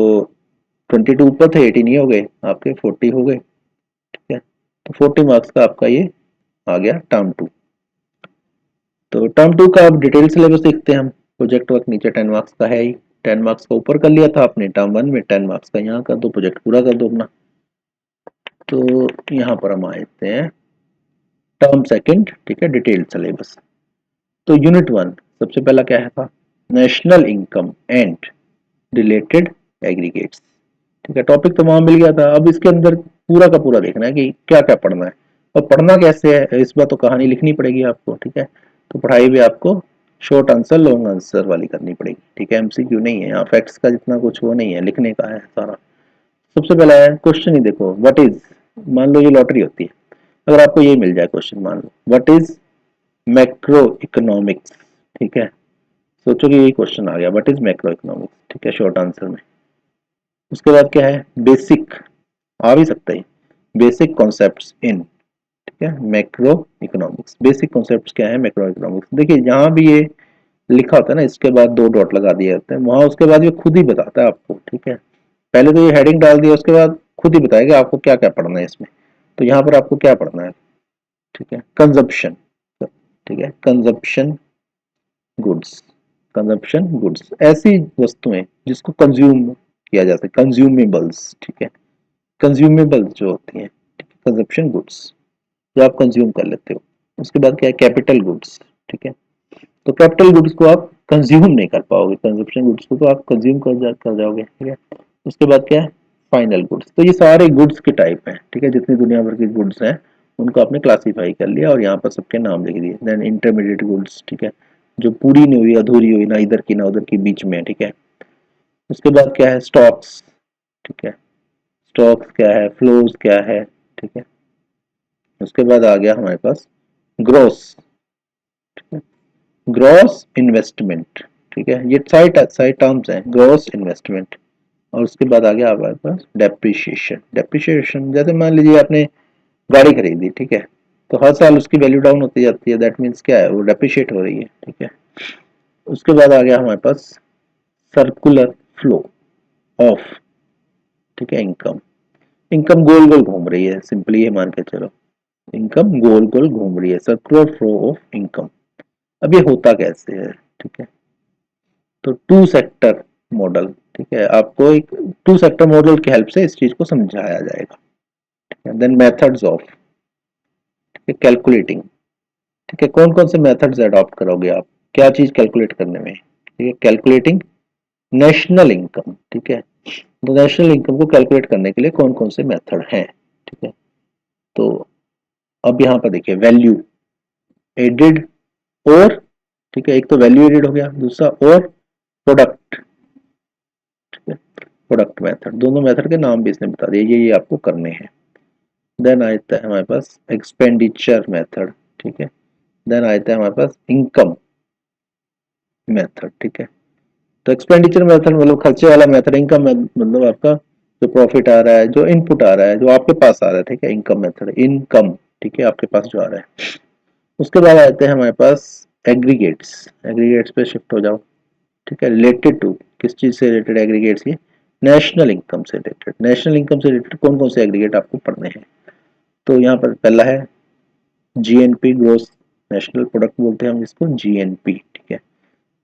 22 ऊपर थे, 18 ही हो गए आपके, 40 हो गए, ठीक है। तो 40 मार्क्स का आपका ये आ गया टर्म 2। तो टर्म 2 का अब डिटेल सिलेबस देखते हैं हम। प्रोजेक्ट वर्क नीचे 10 मार्क्स का है ही, 10 मार्क्स का ऊपर कर लिया था आपने टर्म 1 में, 10 मार्क्स का यहाँ कर दो, प्रोजेक्ट पूरा कर दो अपना। तो यहाँ पर हम आते हैं टर्म 2, ठीक है, डिटेल सिलेबस। तो यूनिट 1 सबसे पहला क्या है था, national income and related aggregates, ठीक है। टॉपिक तो वहां मिल गया था, अब इसके अंदर पूरा का पूरा देखना है कि क्या क्या पढ़ना है और पढ़ना कैसे है। इस बार तो कहानी लिखनी पड़ेगी आपको, ठीक है। तो पढ़ाई भी आपको शॉर्ट आंसर लॉन्ग आंसर वाली करनी पड़ेगी, ठीक है, एमसीक्यू नहीं है यहाँ, फैक्ट्स का जितना कुछ वो नहीं है, लिखने का है सारा। सबसे पहला है क्वेश्चन ही देखो, व्हाट इज, मान लो ये लॉटरी होती है, अगर आपको ये मिल जाए क्वेश्चन, मान लो व्हाट इज मैक्रो इकोनॉमिक्स, ठीक है। सोचो कि यही क्वेश्चन आ गया, व्हाट इज मैक्रो इकोनॉमिक्स, ठीक है, शॉर्ट आंसर में। उसके बाद क्या है, बेसिक, आ भी सकता है, बेसिक कॉन्सेप्ट्स इन, ठीक है, मैक्रो इकोनॉमिक्स। बेसिक कॉन्सेप्ट्स क्या है मैक्रो इकोनॉमिक्स, देखिए जहां भी ये लिखा होता है ना, इसके बाद 2 डॉट लगा दिए जाते हैं, वहां उसके बाद ये खुद ही बताता है आपको, ठीक है। पहले तो ये हेडिंग डाल दिया, उसके बाद खुद ही बताएगा आपको क्या क्या पढ़ना है इसमें। तो यहाँ पर आपको क्या पढ़ना है, ठीक है, कंजप्शन, ठीक है, कंजप्शन गुड्स, कंजप्शन गुड्स ऐसी वस्तुएं जिसको कंज्यूम किया जा सके, कंज्यूमेबल्स, ठीक है, कंज्यूमेबल्स जो होती हैं, कंजप्शन गुड्स जो आप कंज्यूम कर लेते हो। उसके बाद क्या है, कैपिटल गुड्स, ठीक है। तो कैपिटल गुड्स को आप कंज्यूम नहीं कर पाओगे, कंजप्शन गुड्स को तो आप कंज्यूम कर जाओगे, ठीक है। उसके बाद क्या है, फाइनल गुड्स। तो ये सारे गुड्स के टाइप हैं, ठीक है, जितनी दुनिया भर की गुड्स हैं उनको आपने क्लासीफाई कर लिया और यहाँ पर सबके नाम लिख दिए। देन इंटरमीडिएट गुड्स, ठीक है, जो पूरी नहीं हुई, अधूरी हुई, ना इधर की ना उधर की, बीच में, ठीक है। उसके बाद क्या है, स्टॉक्स, ठीक है, स्टॉक्स क्या है, फ्लोज क्या है, ठीक है। उसके बाद आ गया हमारे पास ग्रोस, ग्रॉस इन्वेस्टमेंट, ठीक है, ये साइड साइड टर्म्स हैं, ग्रॉस इन्वेस्टमेंट, और उसके बाद आ गया हमारे पास डेप्रिशिएशन। डेप्रिशिएशन जैसे मान लीजिए आपने गाड़ी खरीदी, ठीक है, तो हर साल उसकी वैल्यू डाउन होती जाती है, दैट मीन्स क्या है, वो डेप्रिशिएट हो रही है, ठीक है। उसके बाद आ गया हमारे पास सर्कुलर फ्लो ऑफ, ठीक है, इनकम। इनकम गोल गोल घूम रही है, सिंपली ये मान के चलो, इनकम गोल गोल घूम रही है, सर्कुलर फ्लो ऑफ इनकम। अब ये होता कैसे है, ठीक है, तो टू सेक्टर मॉडल, ठीक है, आपको एक टू सेक्टर मॉडल की हेल्प से इस चीज को समझाया जाएगा। देन मेथड्स ऑफ, कैलकुलेटिंग, ठीक है, कौन कौन से मेथड्स अडॉप्ट करोगे आप, क्या चीज कैलकुलेट करने में, ठीक है, कैलकुलेटिंग नेशनल इनकम, ठीक है, तो नेशनल इनकम को कैलकुलेट करने के लिए कौन कौन से मेथड हैं, ठीक है। तो अब यहाँ पर देखिए वैल्यू एडेड और, ठीक है, एक तो वैल्यू एडेड हो गया, दूसरा और प्रोडक्ट, ठीक है, प्रोडक्ट मेथड, दोनों मेथड के नाम भी इसने बता दिए, ये आपको करने हैं। देन आता है हमारे पास एक्सपेंडिचर मेथड, ठीक है, देन आता है हमारे पास इनकम मेथड, ठीक है। तो एक्सपेंडिचर मेथड मतलब खर्चे वाला मेथड, इनकम मतलब आपका जो प्रॉफिट आ रहा है, जो इनपुट आ रहा है, जो आपके पास आ रहा है, ठीक है, इनकम मेथड, इनकम, ठीक है, आपके पास जो आ रहा है। उसके बाद आते हैं हमारे पास एग्रीगेट्स। एग्रीगेट्स पे शिफ्ट हो जाओ, ठीक है, रिलेटेड टू, किस चीज से रिलेटेड एग्रीगेट्स, ये नेशनल इनकम से रिलेटेड। नेशनल इनकम से रिलेटेड कौन कौन से एग्रीगेट आपको पढ़ने हैं, तो यहाँ पर पहला है जीएनपी, ग्रोस नेशनल प्रोडक्ट बोलते हैं हम इसको, जीएनपी, ठीक है।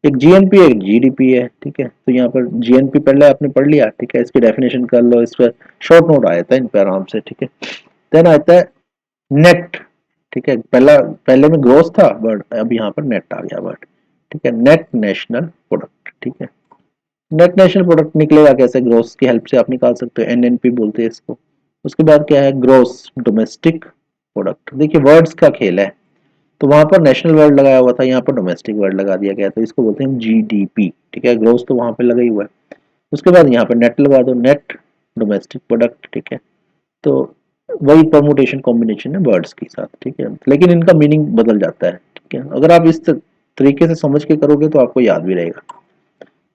एक जीएनपी एक जीडीपी है, ठीक है, तो यहाँ पर जीएनपी पहले आपने पढ़ लिया, ठीक है, इसकी डेफिनेशन कर लो, इस पर शॉर्ट नोट आया था इन पर आराम से, ठीक है। देन आता है नेट, ठीक है, पहले में ग्रोथ था वर्ड, अब यहाँ पर नेट आ गया वर्ड, ठीक है, नेट नेशनल प्रोडक्ट, ठीक है। नेट नेशनल प्रोडक्ट निकलेगा कैसे, ग्रोथ की हेल्प से आप निकाल सकते हो, एनएनपी बोलते हैं इसको। उसके बाद क्या है, ग्रोस डोमेस्टिक प्रोडक्ट। देखिए वर्ड्स का खेल है, तो वहां पर नेशनल वर्ड लगाया हुआ था, यहाँ पर डोमेस्टिक वर्ड लगा दिया गया, तो इसको बोलते हैं जीडीपी, ठीक है, ग्रोथ तो वहां पे लगा ही हुआ है। उसके बाद यहाँ पर नेट लगा दो, नेट डोमेस्टिक प्रोडक्ट, ठीक है। तो वही परमुटेशन कॉम्बिनेशन है वर्ड्स के साथ, ठीक है, लेकिन इनका मीनिंग बदल जाता है, ठीक है, अगर आप इस तरीके से समझ के करोगे तो आपको याद भी रहेगा।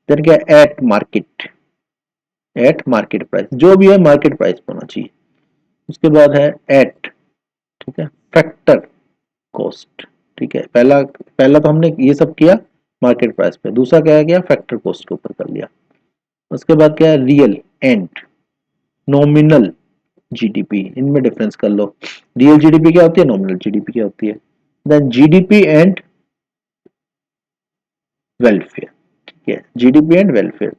फिर क्या, eight market, eight market price, जो भी है मार्केट प्राइस होना चाहिए। उसके बाद है एट, ठीक है, फैक्टर कॉस्ट, ठीक है, पहला पहला तो हमने ये सब किया मार्केट प्राइस पे, दूसरा क्या किया, फैक्टर कॉस्ट के ऊपर कर लिया। उसके बाद क्या है, रियल एंड नॉमिनल जीडीपी, इनमें डिफरेंस कर लो, रियल जीडीपी क्या होती है, नॉमिनल जीडीपी क्या होती है। देन जीडीपी एंड वेलफेयर, ठीक है, जीडीपी एंड वेलफेयर।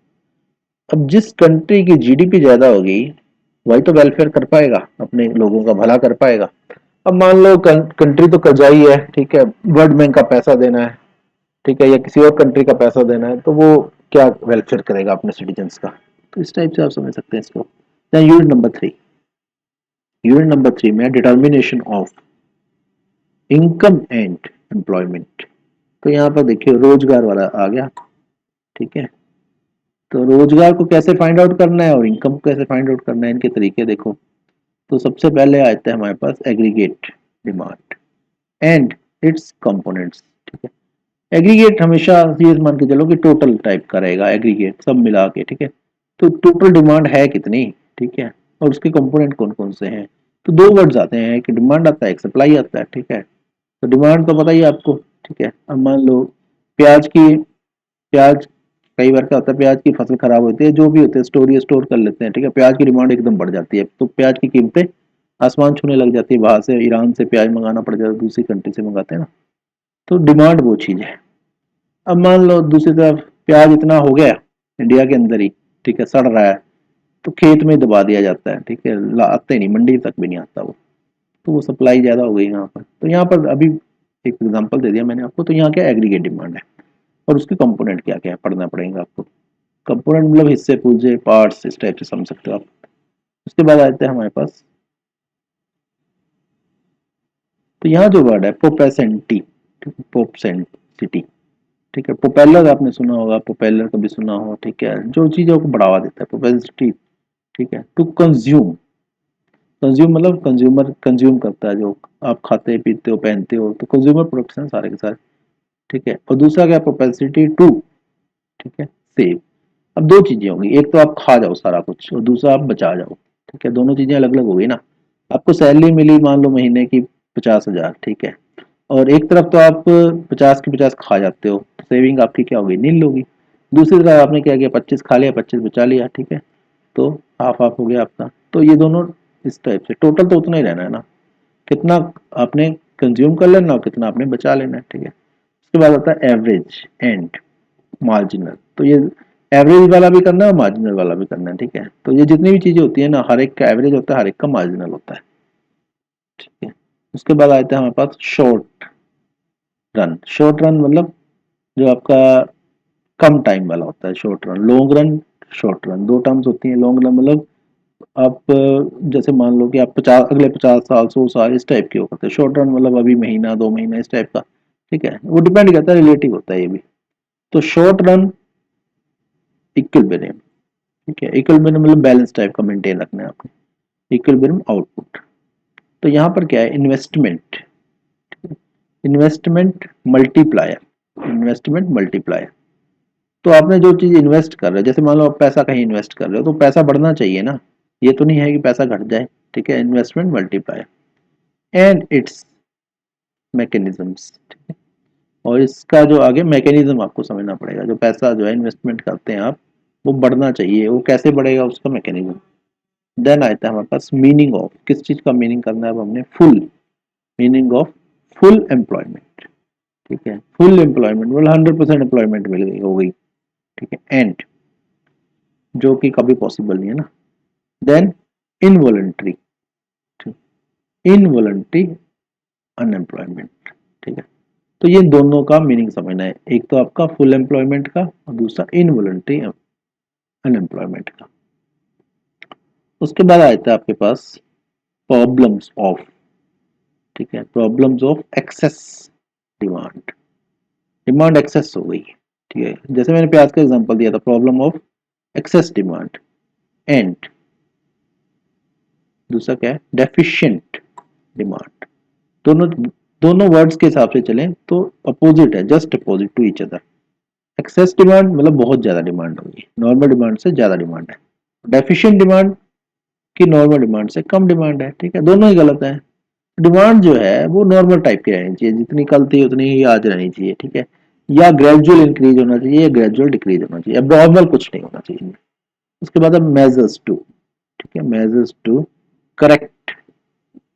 अब जिस कंट्री की जीडीपी ज्यादा होगी वही तो वेलफेयर कर पाएगा, अपने लोगों का भला कर पाएगा। अब मान लो कंट्री तो कर्जाई है, ठीक है, वर्ल्ड बैंक का पैसा देना है, ठीक है, या किसी और कंट्री का पैसा देना है, तो वो क्या वेलफेयर करेगा अपने सिटीजन्स का, तो इस टाइप से आप समझ सकते हैं इसको। यूनिट नंबर 3 में determination of income and employment. तो यहाँ पर देखिए रोजगार वाला आ गया, ठीक है, तो रोजगार को कैसे फाइंड आउट करना है और इनकम को कैसे फाइंड आउट करना है, इनके तरीके देखो। तो सबसे पहले आता है हमारे पास aggregate demand and its components, ठीक है। एग्रीगेट हमेशा ये मान के चलो कि टोटल टाइप का रहेगा, एग्रीगेट सब मिला के, ठीक है, तो टोटल डिमांड है कितनी, ठीक है, और उसके कंपोनेंट कौन कौन से हैं। तो दो वर्ड्स आते हैं, एक डिमांड आता है, एक सप्लाई आता है, ठीक है। तो डिमांड तो पता ही है आपको, ठीक है। अब मान लो प्याज कई बार क्या होता है, प्याज की फसल खराब होती है, जो भी होते हैं स्टोर कर लेते हैं, ठीक है, प्याज की डिमांड एकदम बढ़ जाती है, तो प्याज की कीमतें आसमान छूने लग जाती है, बाहर से ईरान से प्याज मंगाना पड़ जाता है, दूसरी कंट्री से मंगाते हैं ना, तो डिमांड वो चीज़ है। अब मान लो दूसरी तरफ प्याज इतना हो गया इंडिया के अंदर ही, ठीक है, सड़ रहा है, तो खेत में दबा दिया जाता है, ठीक है, आते ही नहीं, मंडी तक भी नहीं आता वो, तो वो सप्लाई ज़्यादा हो गई यहाँ पर। तो यहाँ पर अभी एक एग्जांपल दे दिया मैंने आपको, तो यहाँ क्या एग्रीगेट डिमांड है, और उसके कंपोनेंट क्या क्या है पढ़ना पड़ेगा आपको। कंपोनेंट मतलब हिस्से पुर्जे पार्ट्स, इस टाइप से समझ सकते हो आप। उसके बाद आते हैं हमारे पास, तो यहाँ जो वर्ड है प्रोपेसेंटी, प्रोपेसेंसिटी, ठीक है, प्रोपेलर आपने सुना होगा, प्रोपेलर कभी सुना हो, ठीक है, जो चीजों को बढ़ावा देता है, प्रोपेसिटी, ठीक है। टू कंज्यूम, कंज्यूम मतलब कंज्यूमर कंज्यूम करता है, जो आप खाते पीते हो पहनते हो, तो कंज्यूमर प्रोडक्ट्स हैं सारे के सारे, ठीक है। और दूसरा क्या, प्रोपेसिटी टू, ठीक है, सेव। अब दो चीजें होंगी, एक तो आप खा जाओ सारा कुछ और दूसरा आप बचा जाओ, ठीक है, दोनों चीजें अलग अलग हो गई ना। आपको सैलरी मिली मान लो महीने की 50,000, ठीक है, और एक तरफ तो आप 50 की 50 खा जाते हो, सेविंग आपकी क्या होगी, नील होगी। दूसरी तरफ आपने क्या किया, 25 खा लिया 25 बचा लिया, ठीक है, तो हाफ हाफ हो गया आपका। तो ये दोनों इस टाइप से, टोटल तो उतना ही रहना है ना, कितना आपने कंज्यूम कर लेना और कितना आपने बचा लेना है, ठीक है। उसके बाद आता है एवरेज एंड मार्जिनल। तो ये एवरेज वाला भी करना है और मार्जिनल वाला भी करना है, ठीक है। तो ये जितनी भी चीजें होती है ना, हर एक का एवरेज होता है, हर एक का मार्जिनल होता है, ठीक है। उसके बाद आते हैं हमारे पास शॉर्ट रन। शॉर्ट रन मतलब जो आपका कम टाइम वाला होता है short run, long run, short run दो टर्म्स होती हैं। लॉन्ग रन मतलब आप जैसे मान लो कि आप 50 अगले 50 साल 100 साल इस टाइप के हो करते हैं। शॉर्ट रन मतलब अभी महीना 2 महीना इस टाइप का, ठीक है, वो डिपेंड करता है, रिलेटिव होता है ये भी। तो शॉर्ट रन इक्विलिब्रियम, ठीक है, इक्विलिब्रियम मतलब बैलेंस टाइप का मेंटेन रखना है आपको, इक्विलिब्रियम आउटपुट। तो यहाँ पर क्या है, investment, investment multiplier, investment multiplier. तो आपने जो चीज इन्वेस्ट कर रहे हो, जैसे मान लो आप पैसा कहीं इन्वेस्ट कर रहे हो तो पैसा बढ़ना चाहिए ना, ये तो नहीं है कि पैसा घट जाए, ठीक है, investment multiplier and it's mechanisms. और इसका जो आगे मैकेनिज्म आपको समझना पड़ेगा, जो पैसा जो है इन्वेस्टमेंट करते हैं आप, वो बढ़ना चाहिए, वो कैसे बढ़ेगा उसका मैकेनिज्म। देन आता है हमारे पास मीनिंग ऑफ, किस चीज का मीनिंग करना है अब हमने, full, meaning of full employment, ठीक है, फुल एम्प्लॉयमेंट मतलब 100% एम्प्लॉयमेंट मिल गई हो गई, ठीक है, एंड जो कि कभी पॉसिबल नहीं है ना। देन इनवॉलंटरी, इनवॉलंटरी अनएम्प्लॉयमेंट, ठीक है। तो ये दोनों का मीनिंग समझना है, एक तो आपका फुल एम्प्लॉयमेंट का और दूसरा इनवॉलंटरी अनएम्प्लॉयमेंट का। उसके बाद आता है आपके पास प्रॉब्लम्स ऑफ, ठीक है, problems of excess demand, demand excess हो गई, ठीक है, जैसे मैंने प्याज का एग्जांपल दिया था, problem of excess demand and दूसरा क्या है, डेफिशिएंट डिमांड। दोनों दोनों वर्ड्स के हिसाब से चलें तो अपोजिट है, just opposite to each other. Excess demand मतलब बहुत ज्यादा डिमांड होगी, नॉर्मल डिमांड से ज्यादा डिमांड है। डेफिशिएंट डिमांड की नॉर्मल डिमांड से कम डिमांड है, ठीक है, दोनों ही गलत है। डिमांड जो है वो नॉर्मल टाइप की रहनी चाहिए, जितनी कल थी उतनी ही आज रहनी चाहिए, ठीक है, या ग्रेजुअल इंक्रीज होना चाहिए या ग्रेजुअल डिक्रीज होना चाहिए, अब नॉर्मल कुछ नहीं होना चाहिए। उसके बाद अब मेजर्स टू, ठीक है, मेजर्स टू करेक्ट,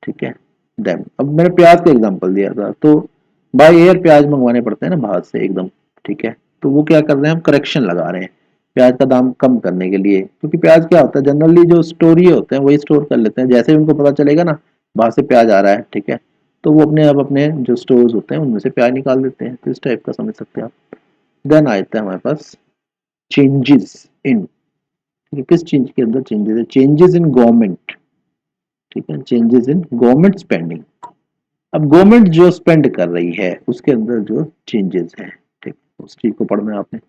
ठीक है, देन अब मैंने प्याज का एग्जांपल दिया था, तो बाय एयर प्याज मंगवाने पड़ते हैं ना बाहर से एकदम, ठीक है, तो वो क्या कर रहे हैं, हम करेक्शन लगा रहे हैं प्याज का दाम कम करने के लिए, क्योंकि प्याज क्या होता है, जनरली जो स्टोरी होते हैं वही स्टोर कर लेते हैं, जैसे ही उनको पता चलेगा ना बाहर से प्याज आ रहा है, ठीक है, तो वो अपने आप अपने जो स्टोर्स होते हैं उनमें से प्याज निकाल देते हैं, तो इस टाइप का समझ सकते हैं आप। देन आता है हमारे पास चेंजेस इन, किस चीज के अंदर चेंजेस है, चेंजेस इन गवर्नमेंट, ठीक है, चेंजेस इन गवर्नमेंट स्पेंडिंग। अब गवर्नमेंट जो स्पेंड कर रही है उसके अंदर जो चेंजेस हैं, ठीक, उस चीज को पढ़ना है आपने,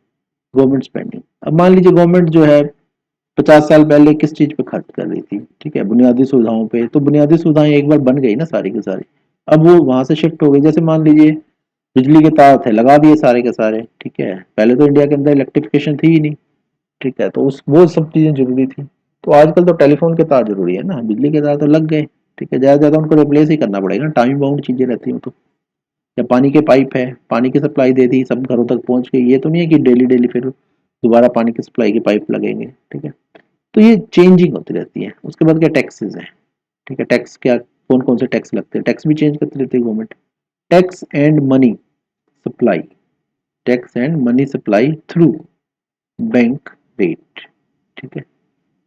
गवर्नमेंट स्पेंडिंग। अब मान लीजिए गवर्नमेंट जो है 50 साल पहले किस चीज पे खर्च कर रही थी, ठीक है, बुनियादी सुविधाओं पे, तो बुनियादी सुविधाएं एक बार बन गई ना सारी की सारी, अब वो वहां से शिफ्ट हो गई। जैसे मान लीजिए बिजली के तार थे, लगा दिए सारे के सारे, ठीक है, पहले तो इंडिया के अंदर इलेक्ट्रिफिकेशन थी ही नहीं, ठीक है, तो उस वो सब चीजें जरूरी थी। तो आजकल तो टेलीफोन के तार जरूरी है ना, बिजली के तार तो लग गए, ठीक है, ज्यादा ज्यादा उनको रिप्लेस ही करना पड़ेगा, टाइम बाउंड चीजें रहती हैं तो। या पानी के पाइप है, पानी की सप्लाई दे दी, सब घरों तक पहुंच गई, ये तो नहीं है कि डेली डेली फिर दोबारा पानी की सप्लाई के पाइप लगेंगे, ठीक है। तो ये चेंजिंग होती रहती है। उसके बाद क्या, टैक्सेस है, ठीक है, टैक्स क्या, कौन कौन से टैक्स लगते हैं, टैक्स भी चेंज करती रहती है government. Tax and money supply, tax and money supply through bank rate, ठीक है।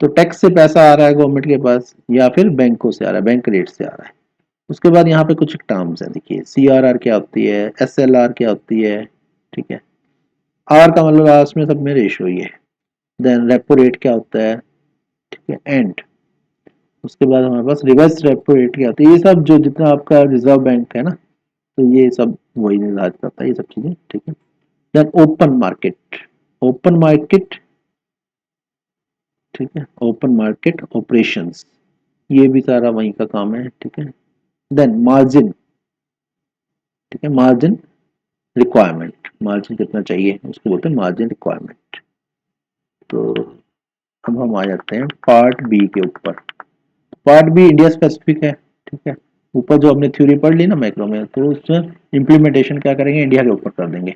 तो टैक्स से पैसा आ रहा है गवर्नमेंट के पास या फिर बैंकों से आ रहा है, बैंक रेट से आ रहा है। उसके बाद यहाँ पे कुछ टर्म्स है, देखिए CRR क्या होती है, SLR क्या होती है, ठीक है, आर का मतलब लास्ट में सब में रेशो ही है। देन रेपो रेट क्या होता है, ठीक है, एंड उसके बाद हमारे पास रिवर्स रेपो रेट क्या होती है, ये सब जो जितना आपका रिजर्व बैंक है ना, तो ये सब वही निर्धारित करता है ये सब चीजें, ठीक है। Then open market, open market, ठीक है, ओपन मार्केट ऑपरेशंस, ये भी सारा वहीं का काम है, ठीक है। देन मार्जिन, ठीक है, मार्जिन रिक्वायरमेंट, मार्जिन कितना चाहिए उसको बोलते हैं मार्जिन रिक्वायरमेंट। तो अब हम आ जाते हैं पार्ट बी के ऊपर। पार्ट बी इंडिया स्पेसिफिक है, ठीक है। ऊपर जो हमने थ्योरी पढ़ ली ना मैक्रो में, तो उसमें इम्प्लीमेंटेशन क्या करेंगे, इंडिया के ऊपर कर देंगे।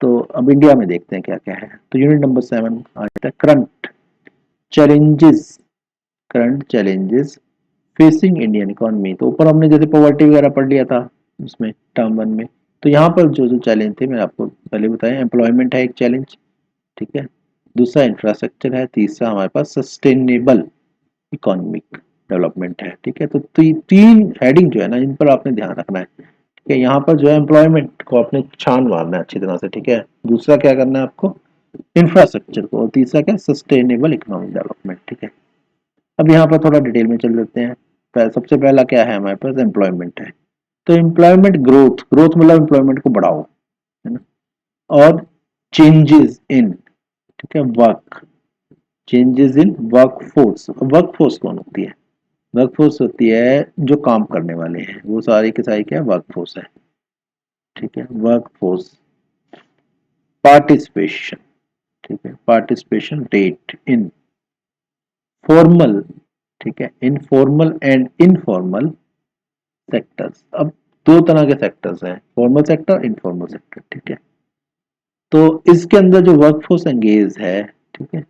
तो अब इंडिया में देखते हैं क्या क्या है। तो यूनिट नंबर 7 आ जाता है challenges current challenges facing Indian economy. तो ऊपर हमने जैसे पॉवर्टी वगैरह पढ़ लिया था उसमें टर्म 1 में। तो यहाँ पर जो जो चैलेंज थे मैंने आपको पहले बताया, एम्प्लॉयमेंट है एक चैलेंज, ठीक है। दूसरा इंफ्रास्ट्रक्चर है, तीसरा हमारे पास सस्टेनेबल इकोनॉमिक डेवलपमेंट है, ठीक है। तो तीन हेडिंग जो है ना, इन पर आपने ध्यान रखना है, ठीक है। यहाँ पर जो है एम्प्लॉयमेंट को आपने छान मारना है अच्छी तरह से, ठीक है। दूसरा क्या करना है आपको, इंफ्रास्ट्रक्चर को, और तीसरा क्या, सस्टेनेबल इकोनॉमिक डेवलपमेंट, ठीक है। अब यहाँ पर थोड़ा डिटेल में चल लेते हैं। सबसे पहला क्या है हमारे पास, एम्प्लॉयमेंट है। तो एम्प्लॉयमेंट ग्रोथ, ग्रोथ मतलब एम्प्लॉयमेंट को बढ़ाओ, है ना। और चेंजेस इन, ठीक है, work, changes in workforce. Workforce कौन होती है, वर्कफोर्स होती है जो काम करने वाले हैं, वो सारी की सारी क्या वर्कफोर्स है, ठीक है। वर्कफोर्स, पार्टिसिपेशन, ठीक है, पार्टिसिपेशन रेट इन फॉर्मल, ठीक है, इनफॉर्मल एंड इनफॉर्मल सेक्टर्स। अब दो तरह के सेक्टर्स हैं, फॉर्मल सेक्टर, इनफॉर्मल सेक्टर, ठीक है। तो इसके अंदर जो वर्कफोर्स एंगेज है, ठीक है,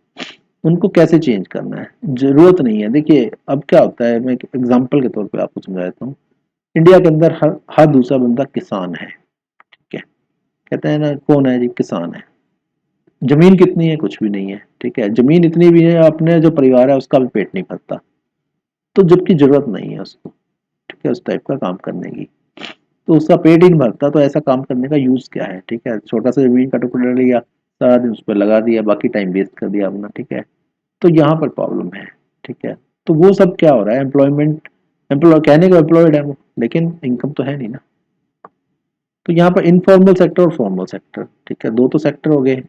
उनको कैसे चेंज करना है, जरूरत नहीं है। देखिए अब क्या होता है, मैं एक एग्जांपल के तौर पे आपको समझा देता हूँ। इंडिया के अंदर हर दूसरा बंदा किसान है, ठीक है। कहते हैं ना कौन है जी, किसान है। जमीन कितनी है, कुछ भी नहीं है, ठीक है। जमीन इतनी भी है, अपने जो परिवार है उसका भी पेट नहीं भरता, तो जबकि जरूरत नहीं है उसको, ठीक है, उस टाइप का काम करने की। तो उसका पेट ही नहीं भरता, तो ऐसा काम करने का यूज क्या है, ठीक है। छोटा सा जमीन का टुकड़ा लिया, सारा दिन उस पर लगा दिया, बाकी टाइम वेस्ट कर दिया अपना, ठीक है। तो यहाँ पर प्रॉब्लम है, ठीक है। तो वो सब क्या हो रहा है, एम्प्लॉयमेंट, एम्प्लॉय कहने को एम्प्लॉयड है वो, लेकिन इनकम तो है नहीं ना। तो यहाँ पर इनफॉर्मल सेक्टर और फॉर्मल सेक्टर, ठीक है, दो तो सेक्टर हो गए।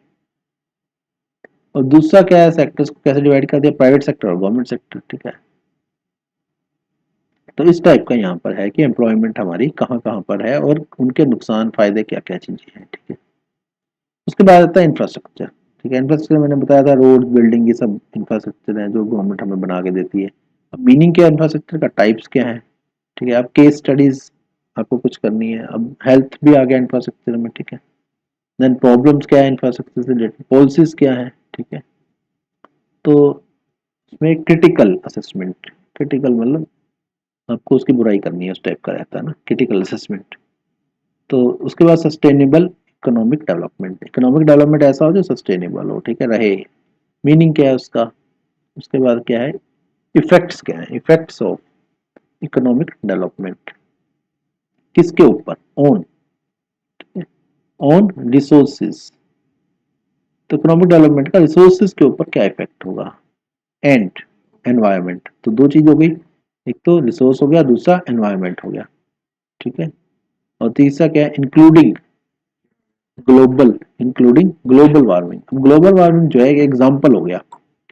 और दूसरा क्या है, सेक्टर्स को कैसे डिवाइड कर दिया, प्राइवेट सेक्टर और गवर्नमेंट सेक्टर, ठीक है। तो इस टाइप का यहाँ पर है कि एम्प्लॉयमेंट हमारी कहाँ कहाँ पर है और उनके नुकसान फायदे क्या क्या चीजें हैं, ठीक है। उसके बाद आता है इंफ्रास्ट्रक्चर, ठीक है। इंफ्रास्ट्रक्चर मैंने बताया था, रोड, बिल्डिंग, ये सब इंफ्रास्ट्रक्चर है जो गवर्नमेंट हमें बना के देती है। अब मीनिंग क्या है इंफ्रास्ट्रक्चर का, टाइप्स क्या है, ठीक है। अब केस स्टडीज आपको कुछ करनी है, अब हेल्थ भी आ गया इंफ्रास्ट्रक्चर में, ठीक है। देन प्रॉब्लम्स क्या है इंफ्रास्ट्रक्चर से रिलेटेड, पॉलिसीज क्या है, ठीक है। तो इसमें क्रिटिकल असेसमेंट, क्रिटिकल मतलब आपको उसकी बुराई करनी है, उस टाइप का रहता है ना क्रिटिकल असेसमेंट। तो उसके बाद sustainable economic development, economic development ऐसा हो जो सस्टेनेबल हो, ठीक है, रहे। मीनिंग क्या है उसका। उसके बाद क्या है, इफेक्ट्स क्या है, इफेक्ट्स ऑफ इकोनॉमिक डेवलपमेंट किसके ऊपर, ऑन, ऑन रिसोर्सेज। तो इकोनॉमिक डेवलपमेंट का रिसोर्सेज के ऊपर क्या इफेक्ट होगा, एंड एनवायरमेंट। तो दो चीज हो गई, एक तो रिसोर्स हो गया, दूसरा एनवायरमेंट हो गया, ठीक है। और तीसरा क्या है, including global, including global warming. अब ग्लोबल वार्मिंग जो है एक एग्जांपल हो गया,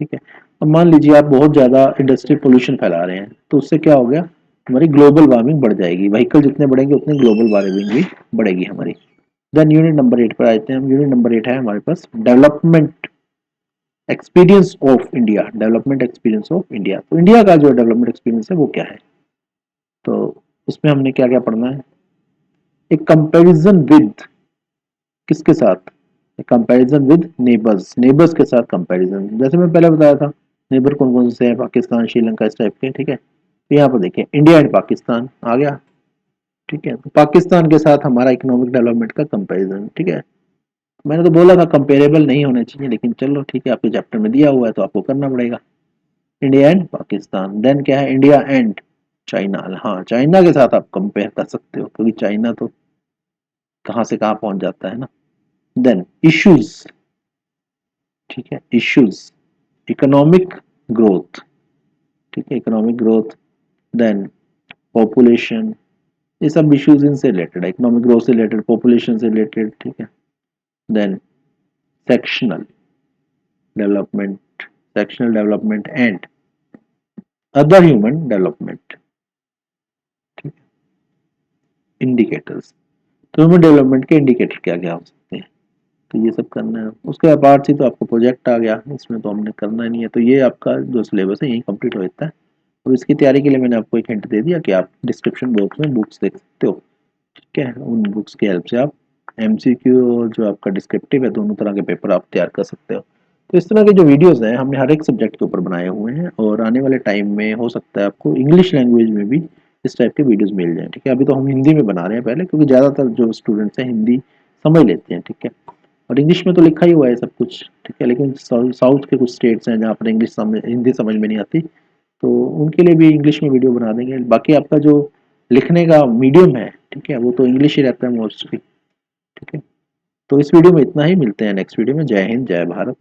ठीक है। अब मान लीजिए आप बहुत ज्यादा इंडस्ट्री पोल्यूशन फैला रहे हैं, तो उससे क्या हो गया, हमारी ग्लोबल वार्मिंग बढ़ जाएगी, व्हीकल जितने बढ़ेंगे उतनी ग्लोबल वार्मिंग भी बढ़ेगी हमारी। देन यूनिट नंबर 8 पर आते हैं हम। यूनिट नंबर 8 है हमारे पास development experience of India, development experience of India. तो इंडिया का जो डेवलपमेंट एक्सपीरियंस है वो क्या है, तो उसमें हमने क्या क्या पढ़ना है, एक कंपैरिजन विद, किसके साथ, कंपैरिजन विद नेबर्स, नेबर्स के साथ कंपैरिजन। जैसे मैं पहले बताया था नेबर कौन कौन से हैं, पाकिस्तान, श्रीलंका, इस टाइप के, ठीक है। तो यहाँ पर देखिए इंडिया एंड पाकिस्तान आ गया, ठीक है। तो पाकिस्तान के साथ हमारा इकोनॉमिक डेवलपमेंट का कंपैरिजन, ठीक है। मैंने तो बोला था कंपेरेबल नहीं होने चाहिए, लेकिन चलो ठीक है, आपके चैप्टर में दिया हुआ है तो आपको करना पड़ेगा। इंडिया एंड पाकिस्तान, देन क्या है, इंडिया एंड चाइना। हाँ, चाइना के साथ आप कंपेयर कर सकते हो, क्योंकि चाइना तो कहाँ से कहाँ पहुंच जाता है ना। देन इश्यूज, ठीक है, इश्यूज, इकोनॉमिक ग्रोथ, ठीक है, इकोनॉमिक ग्रोथ। देन पॉपुलेशन, ये सब इश्यूज इनसे रिलेटेड है, इकोनॉमिक ग्रोथ से रिलेटेड, पॉपुलेशन से रिलेटेड, ठीक है। Then sectional development, sectional development and other human development, indicators. तो ह्यूमन डेवलपमेंट के इंडिकेटर क्या क्या हो सकते हैं, तो ये सब करना है। उसके बाद पार्ट सी तो आपको प्रोजेक्ट आ गया, इसमें तो हमने करना नहीं है। तो ये आपका जो सिलेबस है यही कंप्लीट हो जाता है। तो इसकी तैयारी के लिए मैंने आपको एक हिंट दे दिया कि आप डिस्क्रिप्शन बॉक्स में बुक्स देख सकते हो, ठीक है। उन बुक्स की हेल्प से आप एमसीक्यू और जो आपका डिस्क्रिप्टिव है दोनों तरह के पेपर आप तैयार कर सकते हो। तो इस तरह के जो वीडियोस हैं हमने हर एक सब्जेक्ट के ऊपर बनाए हुए हैं, और आने वाले टाइम में हो सकता है आपको इंग्लिश लैंग्वेज में भी इस टाइप के वीडियोस मिल जाएं, ठीक है। अभी तो हम हिंदी में बना रहे हैं पहले, क्योंकि ज़्यादातर जो स्टूडेंट्स हैं हिंदी समझ लेते हैं, ठीक है। और इंग्लिश में तो लिखा ही हुआ है सब कुछ, ठीक है। लेकिन साउथ के कुछ स्टेट्स हैं जहाँ पर इंग्लिश समझ हिंदी समझ में नहीं आती, तो उनके लिए भी इंग्लिश में वीडियो बना देंगे। बाकी आपका जो लिखने का मीडियम है, ठीक है, वो तो इंग्लिश ही रहता है मोस्टली, ठीक है। तो इस वीडियो में इतना ही, मिलते हैं नेक्स्ट वीडियो में। जय हिंद, जय भारत।